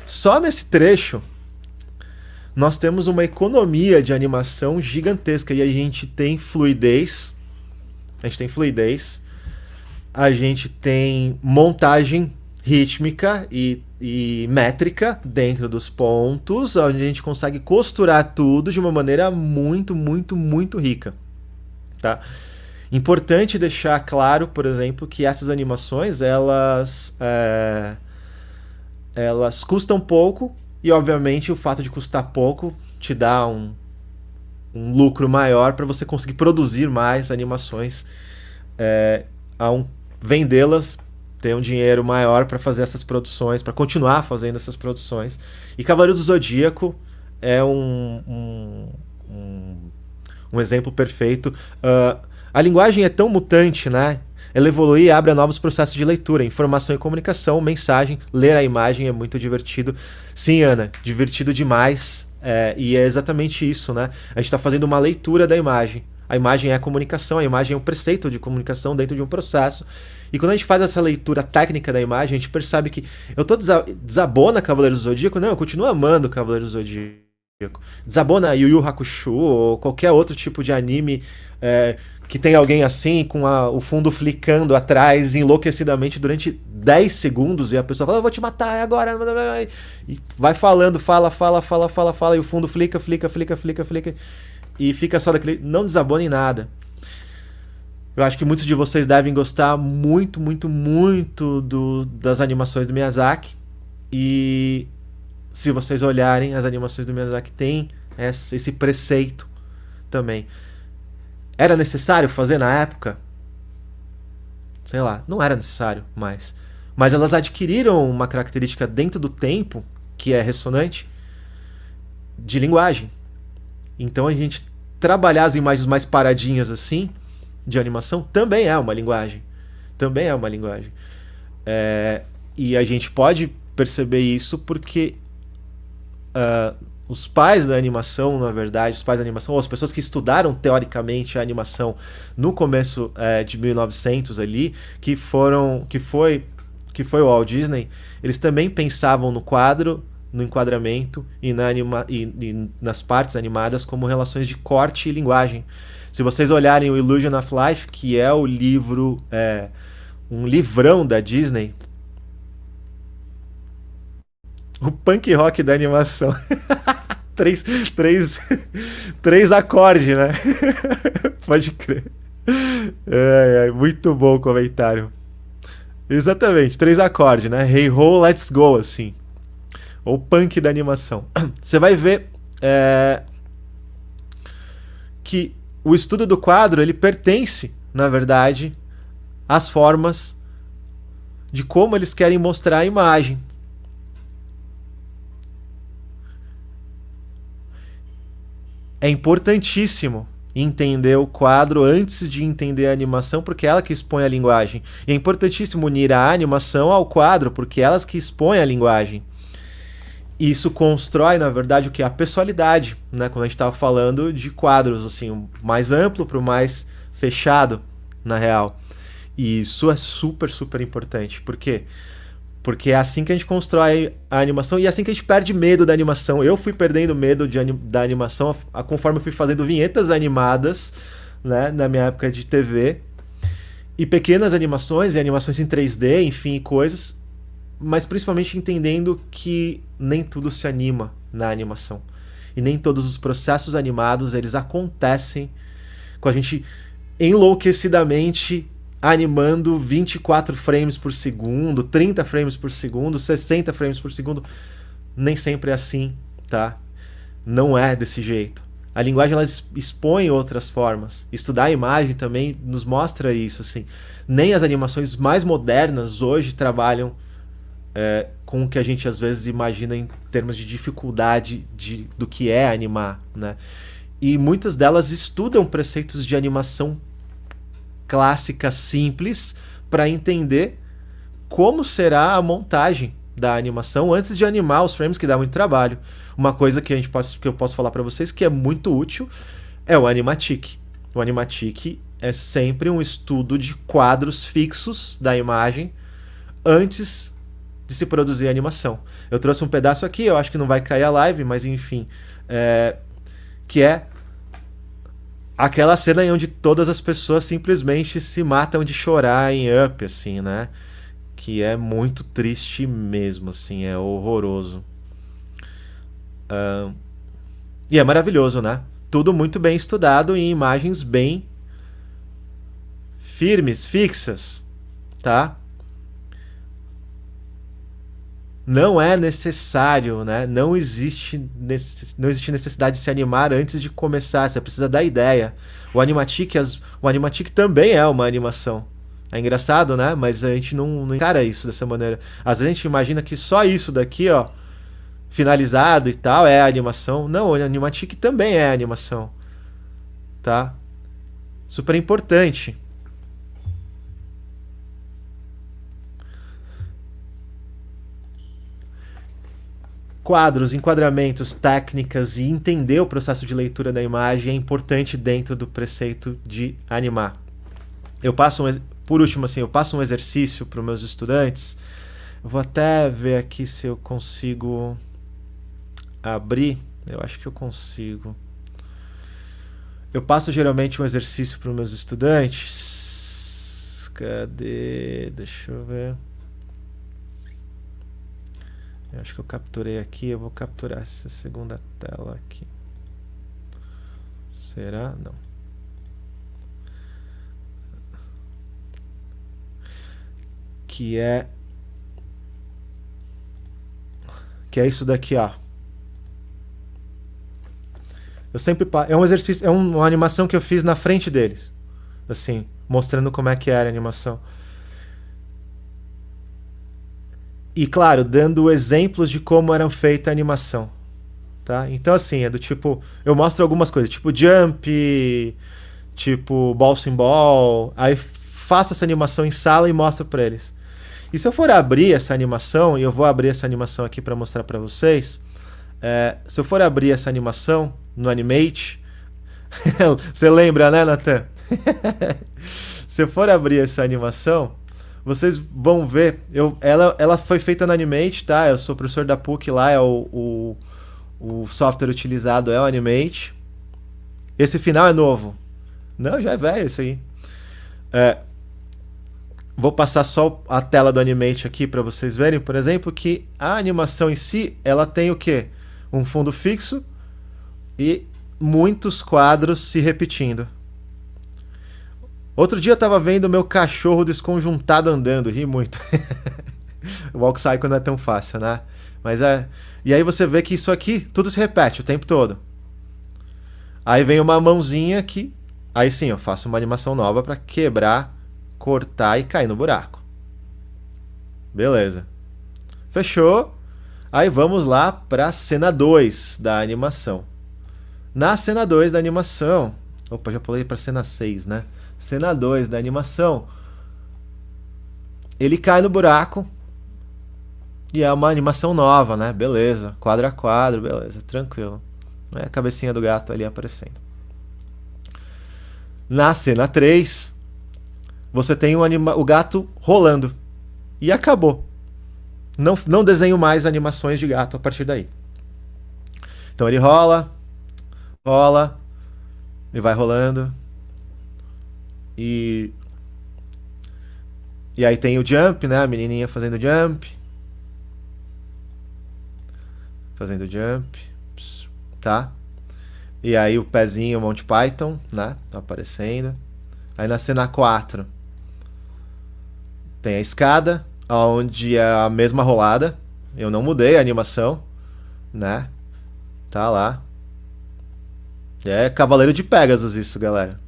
Só nesse trecho nós temos uma economia de animação gigantesca e a gente tem fluidez. A gente tem montagem rítmica e métrica dentro dos pontos, onde a gente consegue costurar tudo de uma maneira muito, muito, muito rica, tá? Importante deixar claro, por exemplo, que essas animações elas custam pouco. E, obviamente, o fato de custar pouco te dá um lucro maior para você conseguir produzir mais animações, vendê-las, ter um dinheiro maior para fazer essas produções, para continuar fazendo essas produções. E Cavaleiro do Zodíaco é um exemplo perfeito. A linguagem é tão mutante, né? Ela evolui e abre a novos processos de leitura, informação e comunicação, mensagem, ler a imagem é muito divertido. Sim, Ana, divertido demais, e é exatamente isso, né? A gente está fazendo uma leitura da imagem. A imagem é a comunicação, a imagem é um preceito de comunicação dentro de um processo. E quando a gente faz essa leitura técnica da imagem, a gente percebe que eu tô desabona Cavaleiro do Zodíaco? Não, eu continuo amando Cavaleiro do Zodíaco. Desabona Yu Yu Hakusho ou qualquer outro tipo de anime que tem alguém assim, com o fundo flicando atrás enlouquecidamente durante 10 segundos e a pessoa fala, eu vou te matar agora, e vai falando, fala, e o fundo flica, e fica só daquele... Não desabona em nada. Eu acho que muitos de vocês devem gostar muito, muito, muito das animações do Miyazaki, e se vocês olharem, as animações do Miyazaki têm esse preceito também. Era necessário fazer na época? Sei lá, não era necessário mais. Mas elas adquiriram uma característica dentro do tempo, que é ressonante, de linguagem. Então a gente trabalhar as imagens mais paradinhas assim, de animação, também é uma linguagem. E a gente pode perceber isso porque os pais da animação, na verdade, ou as pessoas que estudaram teoricamente a animação no começo de 1900 ali, que foi o Walt Disney, eles também pensavam no quadro, no enquadramento e nas partes animadas como relações de corte e linguagem. Se vocês olharem o Illusion of Life, que é o livro um livrão da Disney. O punk rock da animação. três, três, três acordes, né? Pode crer. Muito bom o comentário. Exatamente, 3 acordes, né? Hey ho, let's go, assim. Ou punk da animação. Você vai ver que o estudo do quadro, ele pertence, na verdade, às formas de como eles querem mostrar a imagem. É importantíssimo entender o quadro antes de entender a animação, porque é ela que expõe a linguagem. E é importantíssimo unir a animação ao quadro, porque é elas que expõem a linguagem. E isso constrói, na verdade, o que? A pessoalidade, né? Quando a gente estava falando de quadros, assim, o mais amplo para o mais fechado, na real. E isso é super, super importante. Por quê? Porque é assim que a gente constrói a animação e é assim que a gente perde medo da animação. Eu fui perdendo medo da animação conforme eu fui fazendo vinhetas animadas, né, na minha época de TV. E pequenas animações, e animações em 3D, enfim, coisas. Mas principalmente entendendo que nem tudo se anima na animação. E nem todos os processos animados, eles acontecem com a gente enlouquecidamente animando 24 frames por segundo, 30 frames por segundo, 60 frames por segundo. Nem sempre é assim, tá? Não é desse jeito. A linguagem, ela expõe outras formas. Estudar a imagem também nos mostra isso, assim. Nem as animações mais modernas hoje trabalham com o que a gente às vezes imagina em termos de dificuldade do que é animar, né? E muitas delas estudam preceitos de animação clássica simples para entender como será a montagem da animação antes de animar os frames, que dá muito trabalho. Uma coisa que eu posso falar para vocês que é muito útil é o animatic. O animatic é sempre um estudo de quadros fixos da imagem antes de se produzir a animação. Eu trouxe um pedaço aqui, eu acho que não vai cair a live, mas enfim, que é aquela cena em onde todas as pessoas simplesmente se matam de chorar em Up, assim, né? Que é muito triste mesmo, assim, é horroroso. E é maravilhoso, né? Tudo muito bem estudado em imagens bem firmes, fixas, tá? Não é necessário, né? Não existe necessidade de se animar antes de começar. Você precisa da ideia. O Animatic também é uma animação. É engraçado, né? Mas a gente não encara isso dessa maneira. Às vezes a gente imagina que só isso daqui, ó, finalizado e tal, é a animação. Não, o Animatic também é a animação. Tá? Super importante. Quadros, enquadramentos, técnicas e entender o processo de leitura da imagem é importante dentro do preceito de animar. Por último, assim, eu passo um exercício para os meus estudantes. Eu vou até ver aqui se eu consigo abrir. Eu acho que eu consigo. Eu passo geralmente um exercício para os meus estudantes. Cadê? Deixa eu ver. Eu acho que eu capturei aqui, eu vou capturar essa segunda tela aqui. Será? Não. Que é isso daqui, ó. Eu sempre é um exercício, é uma animação que eu fiz na frente deles, assim, mostrando como é que era a animação. E, claro, dando exemplos de como era feita a animação. Tá? Então, assim, é do tipo... Eu mostro algumas coisas, tipo jump, tipo bouncing ball. Aí faço essa animação em sala e mostro pra eles. E se eu for abrir essa animação, e eu vou abrir essa animação aqui pra mostrar pra vocês... se eu for abrir essa animação no Animate... Você lembra, né, Nathan? Se eu for abrir essa animação... Vocês vão ver, ela foi feita no Animate, tá? Eu sou professor da PUC lá, o software utilizado é o Animate. Esse final é novo. Não, já é velho isso aí. Vou passar só a tela do Animate aqui para vocês verem, por exemplo, que a animação em si, ela tem o quê? Um fundo fixo e muitos quadros se repetindo. Outro dia eu tava vendo meu cachorro desconjuntado andando, ri muito. O Walk Cycle não é tão fácil, né? Mas é... E aí você vê que isso aqui, tudo se repete o tempo todo. Aí vem uma mãozinha aqui, aí sim, eu faço uma animação nova para quebrar, cortar e cair no buraco. Beleza. Fechou. Aí vamos lá para a cena 2 da animação. Na cena 2 da animação... Opa, já pulei para cena 6, né? Cena 2 da animação. Ele cai no buraco. E é uma animação nova, né? Beleza. Quadro a quadro, beleza. Tranquilo. A cabecinha do gato ali aparecendo. Na cena 3, você tem o gato rolando. E acabou. Não desenho mais animações de gato a partir daí. Então ele rola, rola, ele vai rolando. E aí tem o jump, né? A menininha fazendo jump. Fazendo jump. Tá? E aí o pezinho Monty Python, né? Tá aparecendo. Aí na cena 4 tem a escada, onde é a mesma rolada. Eu não mudei a animação, né? Tá lá. É Cavaleiro de Pegasus isso, galera.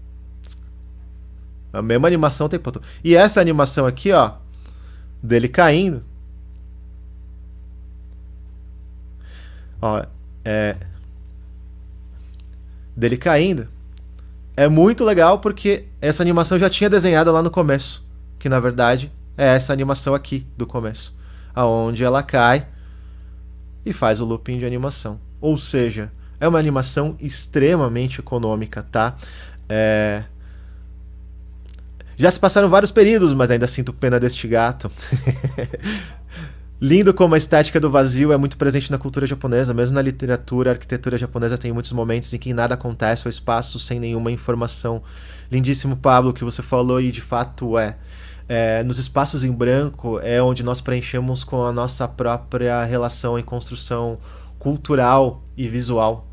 A mesma animação o tempo todo. E essa animação aqui, ó, dele caindo. Ó, dele caindo. É muito legal porque essa animação eu já tinha desenhado lá no começo. Que na verdade é essa animação aqui do começo. Aonde ela cai e faz o looping de animação. Ou seja, é uma animação extremamente econômica, tá? Já se passaram vários períodos, mas ainda sinto pena deste gato. Lindo como a estética do vazio é muito presente na cultura japonesa, mesmo na literatura, a arquitetura japonesa tem muitos momentos em que nada acontece ou espaço sem nenhuma informação. Lindíssimo, Pablo, o que você falou e de fato nos espaços em branco é onde nós preenchemos com a nossa própria relação e construção cultural e visual.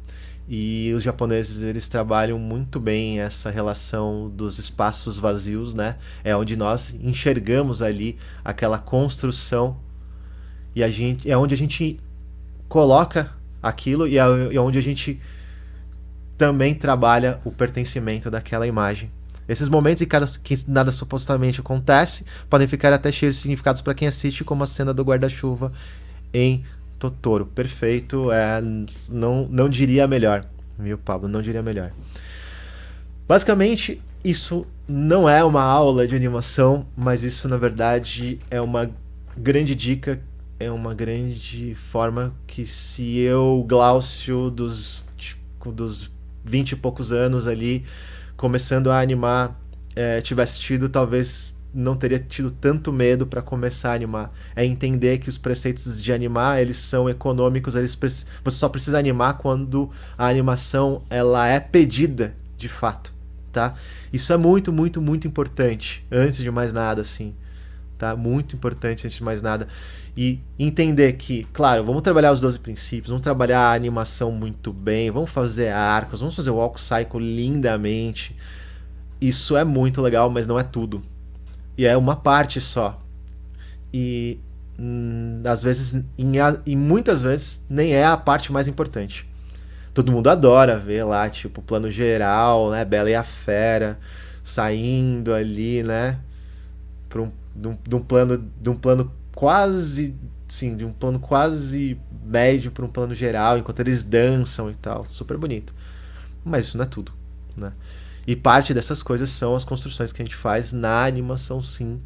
E os japoneses, eles trabalham muito bem essa relação dos espaços vazios, né? É onde nós enxergamos ali aquela construção e é onde a gente coloca aquilo e é onde a gente também trabalha o pertencimento daquela imagem. Esses momentos em que nada supostamente acontece podem ficar até cheios de significados para quem assiste, como a cena do guarda-chuva em Totoro. Perfeito, não diria melhor, viu, Pablo? Não diria melhor. Basicamente, isso não é uma aula de animação, mas isso na verdade é uma grande dica, é uma grande forma que se eu, Glaucio, dos 20 e poucos anos ali, começando a animar, tivesse tido, talvez não teria tido tanto medo para começar a animar. É entender que os preceitos de animar, eles são econômicos, você só precisa animar quando a animação ela é pedida de fato, tá? Isso é muito, muito, muito importante, antes de mais nada, assim, tá? Muito importante antes de mais nada. E entender que, claro, vamos trabalhar os 12 princípios, vamos trabalhar a animação muito bem, vamos fazer arcos, vamos fazer o walk cycle lindamente. Isso é muito legal, mas não é tudo. E é uma parte só. E às vezes, e muitas vezes, nem é a parte mais importante. Todo mundo adora ver lá, tipo, o plano geral, né? Bela e a Fera saindo ali, né? De um plano quase, sim, de um plano quase médio para um plano geral, enquanto eles dançam e tal. Super bonito. Mas isso não é tudo, né? E parte dessas coisas são as construções que a gente faz na animação, sim.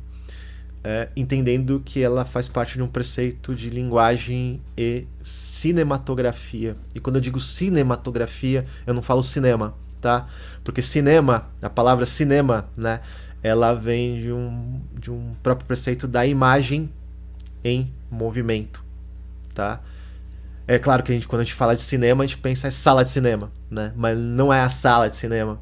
Entendendo que ela faz parte de um preceito de linguagem e cinematografia. E quando eu digo cinematografia, eu não falo cinema, tá? Porque cinema, a palavra cinema, né? Ela vem de um próprio preceito da imagem em movimento, tá? É claro que quando a gente fala de cinema, a gente pensa em sala de cinema, né? Mas não é a sala de cinema.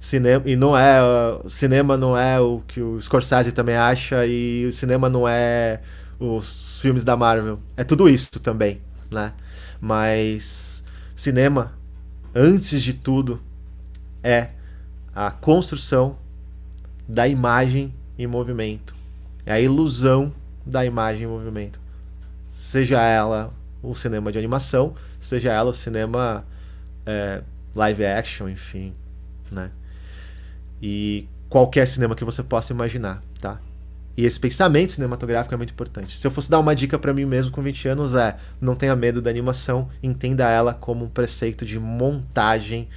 Cinema, e não é, cinema não é o que o Scorsese também acha, e o cinema não é os filmes da Marvel. É tudo isso também, né? Mas cinema, antes de tudo, é a construção da imagem em movimento. É a ilusão da imagem em movimento. Seja ela o cinema de animação, seja ela o cinema live action, enfim, né? E qualquer cinema que você possa imaginar, tá? E esse pensamento cinematográfico é muito importante. Se eu fosse dar uma dica para mim mesmo com 20 anos não tenha medo da animação, entenda ela como um preceito de montagem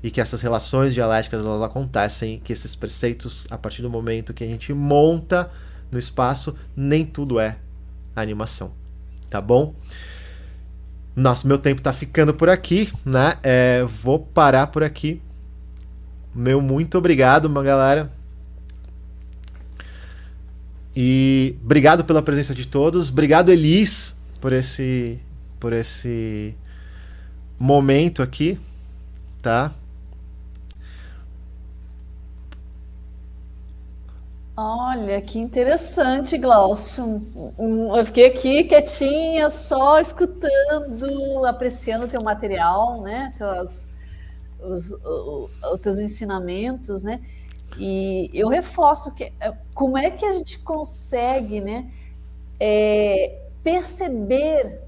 e que essas relações dialéticas elas acontecem, que esses preceitos, a partir do momento que a gente monta no espaço, nem tudo é animação, tá bom? Nossa, meu tempo tá ficando por aqui, né? Vou parar por aqui. Meu muito obrigado, uma galera. E obrigado pela presença de todos. Obrigado, Elis, por esse momento aqui, tá? Olha, que interessante, Glaucio. Eu fiquei aqui quietinha, só escutando, apreciando o teu material, né? Os teus ensinamentos, né? E eu reforço que como é que a gente consegue, né, perceber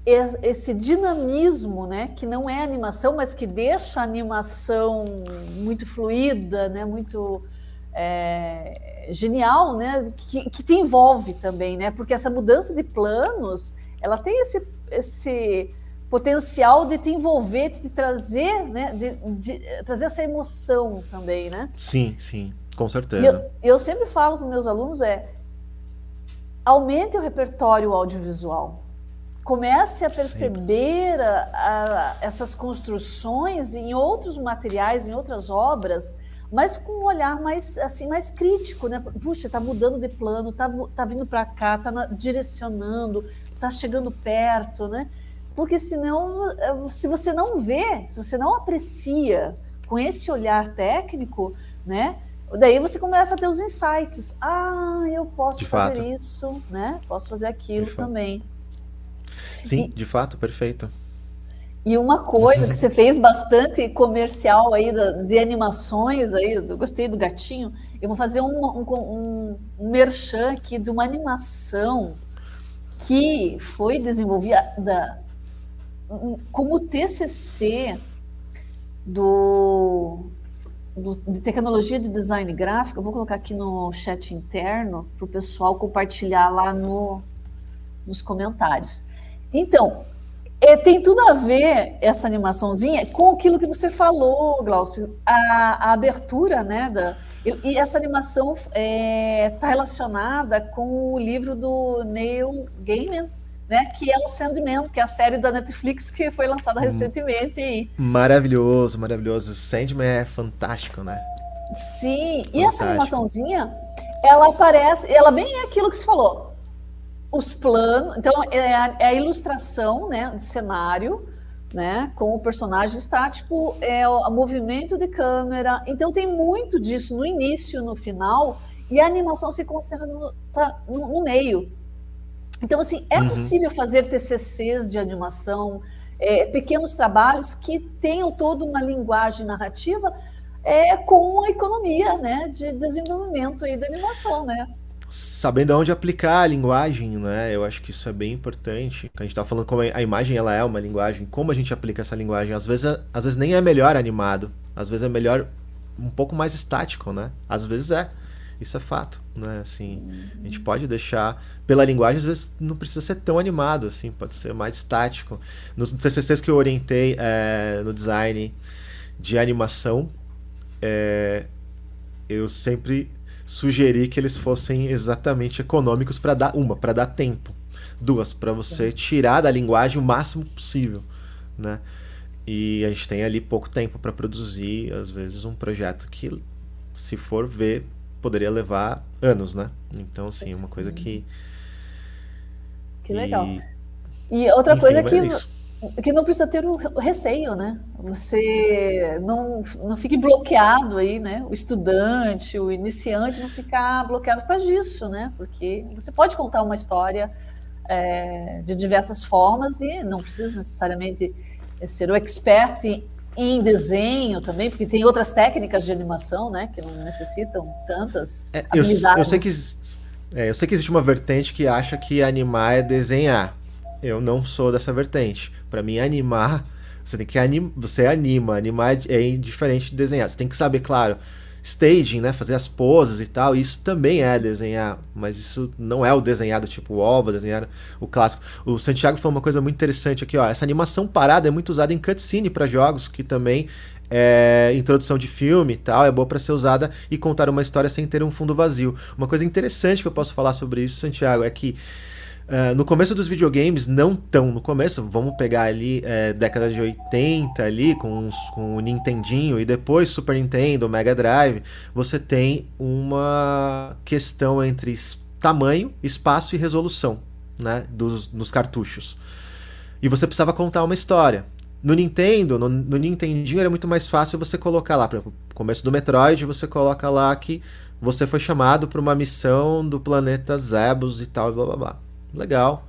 esse dinamismo, né, que não é animação, mas que deixa a animação muito fluida, né, muito genial, né, que te envolve também, né, porque essa mudança de planos, ela tem esse potencial de te envolver, de te trazer, né, de trazer essa emoção também, né? Sim, sim, com certeza. Eu sempre falo para os meus alunos aumente o repertório audiovisual. Comece a perceber essas construções em outros materiais, em outras obras, mas com um olhar mais crítico, né? Puxa, está mudando de plano, está vindo para cá, está direcionando, está chegando perto, né? Porque senão, se você não vê, se você não aprecia com esse olhar técnico, né? Daí você começa a ter os insights. Eu posso fazer isso, né? Posso fazer aquilo também. Sim, de fato, perfeito. E uma coisa que você fez bastante comercial aí de animações aí, eu gostei do gatinho. Eu vou fazer um merchan aqui de uma animação que foi desenvolvida como TCC de tecnologia de design gráfico. Eu vou colocar aqui no chat interno para o pessoal compartilhar lá nos comentários. Então, tem tudo a ver essa animaçãozinha com aquilo que você falou, Glaucio, a abertura, né? E essa animação está relacionada com o livro do Neil Gaiman, né, que é o Sandman, que é a série da Netflix que foi lançada recentemente. Maravilhoso, maravilhoso. Sandman é fantástico, né? Sim, fantástico. E essa animaçãozinha, ela aparece, ela bem é aquilo que você falou. Os planos, então é a ilustração, né, de cenário, né, com o personagem estático, o movimento de câmera. Então tem muito disso no início, no final, e a animação se concentra no meio. Então, assim, é possível fazer TCCs de animação, pequenos trabalhos que tenham toda uma linguagem narrativa com a economia, né, de desenvolvimento aí da animação, né? Sabendo aonde aplicar a linguagem, né? Eu acho que isso é bem importante. A gente tá falando como a imagem ela é uma linguagem, como a gente aplica essa linguagem. Às vezes nem é melhor animado, às vezes é melhor um pouco mais estático, né? Às vezes isso é fato, né? Assim, a gente pode deixar pela linguagem, às vezes não precisa ser tão animado, assim, pode ser mais estático. Nos TCCs que eu orientei no design de animação, eu sempre sugeri que eles fossem exatamente econômicos para dar tempo, 2, para você tirar da linguagem o máximo possível, né? E a gente tem ali pouco tempo para produzir, às vezes, um projeto que, se for ver, poderia levar anos, né? Então, assim, uma coisa que legal. E outra coisa que que não precisa ter o receio, né? Você não fique bloqueado aí, né? O estudante, o iniciante não ficar bloqueado por causa disso, né? Porque você pode contar uma história de diversas formas e não precisa necessariamente ser o expert em desenho também, porque tem outras técnicas de animação, né? Que não necessitam tantas habilidades. Eu sei que existe uma vertente que acha que animar é desenhar. Eu não sou dessa vertente. Para mim, animar, você tem que você anima. Animar é diferente de desenhar. Você tem que saber, claro, staging, né, fazer as poses e tal. Isso também é desenhar, mas isso não é o desenhar do tipo OVA, desenhar o clássico. O Santiago falou uma coisa muito interessante aqui, ó. Essa animação parada é muito usada em cutscene para jogos, que também introdução de filme e tal, é boa para ser usada e contar uma história sem ter um fundo vazio. Uma coisa interessante que eu posso falar sobre isso, Santiago, é que no começo dos videogames, não tão no começo, vamos pegar ali década de 80 ali, com o Nintendinho, e depois Super Nintendo, Mega Drive, você tem uma questão entre tamanho, espaço e resolução, né, dos cartuchos. E você precisava contar uma história. No Nintendo, no Nintendinho era muito mais fácil você colocar lá, por exemplo, no começo do Metroid, você coloca lá que você foi chamado para uma missão do planeta Zebus e tal, blá blá blá. Legal.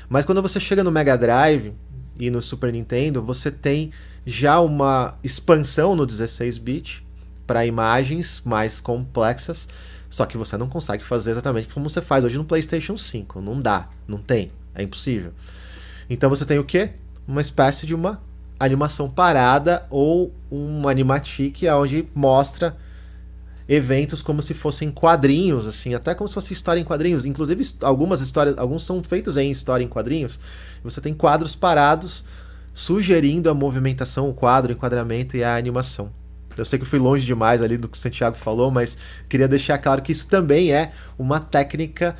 Mas quando você chega no Mega Drive e no Super Nintendo, você tem já uma expansão no 16-bit para imagens mais complexas, só que você não consegue fazer exatamente como você faz hoje no PlayStation 5. Não dá, não tem, é impossível. Então você tem o quê? Uma espécie de uma animação parada ou um animatic onde mostra eventos como se fossem quadrinhos, assim, até como se fosse história em quadrinhos. Inclusive, alguns são feitos em história em quadrinhos. Você tem quadros parados sugerindo a movimentação, o quadro, o enquadramento e a animação. Eu sei que eu fui longe demais ali do que o Santiago falou, mas queria deixar claro que isso também é uma técnica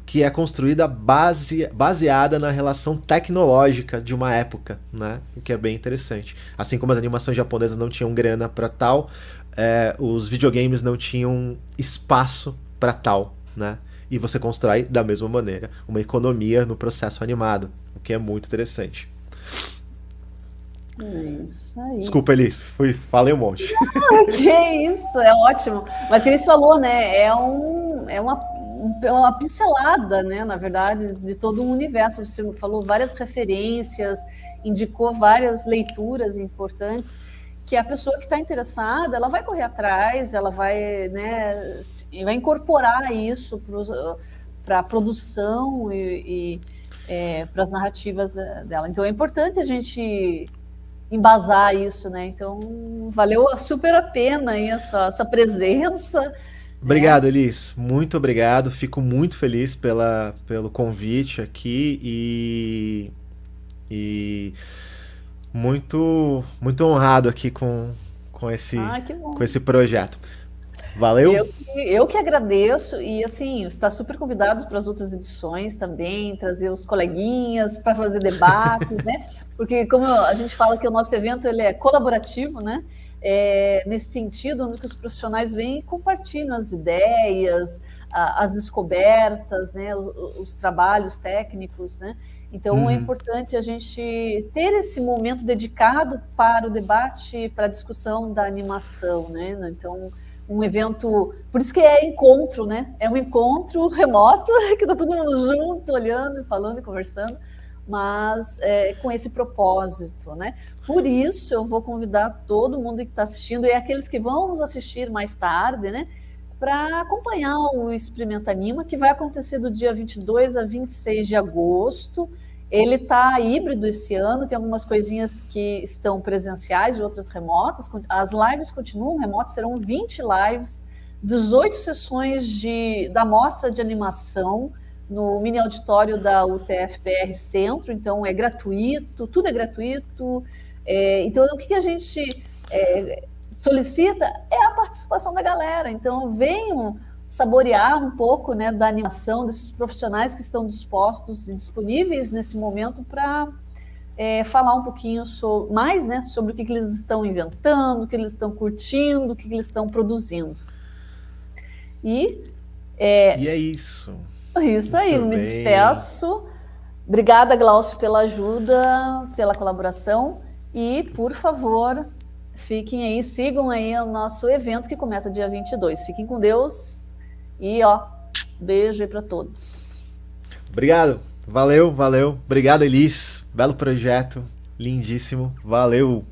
que é construída baseada na relação tecnológica de uma época, né? O que é bem interessante. Assim como as animações japonesas não tinham grana para tal, os videogames não tinham espaço para tal, né? E você constrói da mesma maneira uma economia no processo animado, o que é muito interessante. É isso aí. Desculpa, Elis, falei um monte. Que isso, é ótimo. Mas o que Elis falou, né? É uma pincelada, né, na verdade, de todo um universo. Você falou várias referências, indicou várias leituras importantes, que a pessoa que está interessada, ela vai correr atrás, ela vai, né, vai incorporar isso para a produção e para as narrativas dela. Então é importante a gente embasar isso, né? Então valeu super a pena aí a sua presença. Obrigado, Elis. Muito obrigado. Fico muito feliz pelo convite aqui e muito, muito honrado aqui com esse projeto. Valeu? Eu que agradeço e assim, está super convidado para as outras edições também, trazer os coleguinhas para fazer debates, né? Porque como a gente fala que o nosso evento ele é colaborativo, né? Nesse sentido, onde os profissionais vêm e compartilham as ideias, as descobertas, né, os trabalhos técnicos, né? Então é importante a gente ter esse momento dedicado para o debate, para a discussão da animação, né? Então um evento, por isso que é encontro, né? É um encontro remoto que está todo mundo junto, olhando, falando e conversando, mas com esse propósito, né? Por isso, eu vou convidar todo mundo que está assistindo e aqueles que vão nos assistir mais tarde, né? Para acompanhar o Experimenta Anima, que vai acontecer do dia 22 a 26 de agosto. Ele está híbrido esse ano, tem algumas coisinhas que estão presenciais e outras remotas. As lives continuam remotas, serão 20 lives, 18 sessões da mostra de animação, no mini auditório da UTF-PR Centro, então é gratuito, tudo é gratuito. Então, o que a gente solicita é a participação da galera. Então, venham saborear um pouco, né, da animação, desses profissionais que estão dispostos e disponíveis nesse momento para falar um pouquinho mais, né, sobre o que eles estão inventando, o que eles estão curtindo, o que eles estão produzindo. E é isso. Isso aí, me despeço Obrigada, Glaucio, pela ajuda, pela colaboração e, por favor, fiquem aí, sigam aí o nosso evento que começa dia 22. Fiquem com Deus e, beijo aí para todos. Obrigado. Valeu. Obrigado, Elis. Belo projeto. Lindíssimo. Valeu.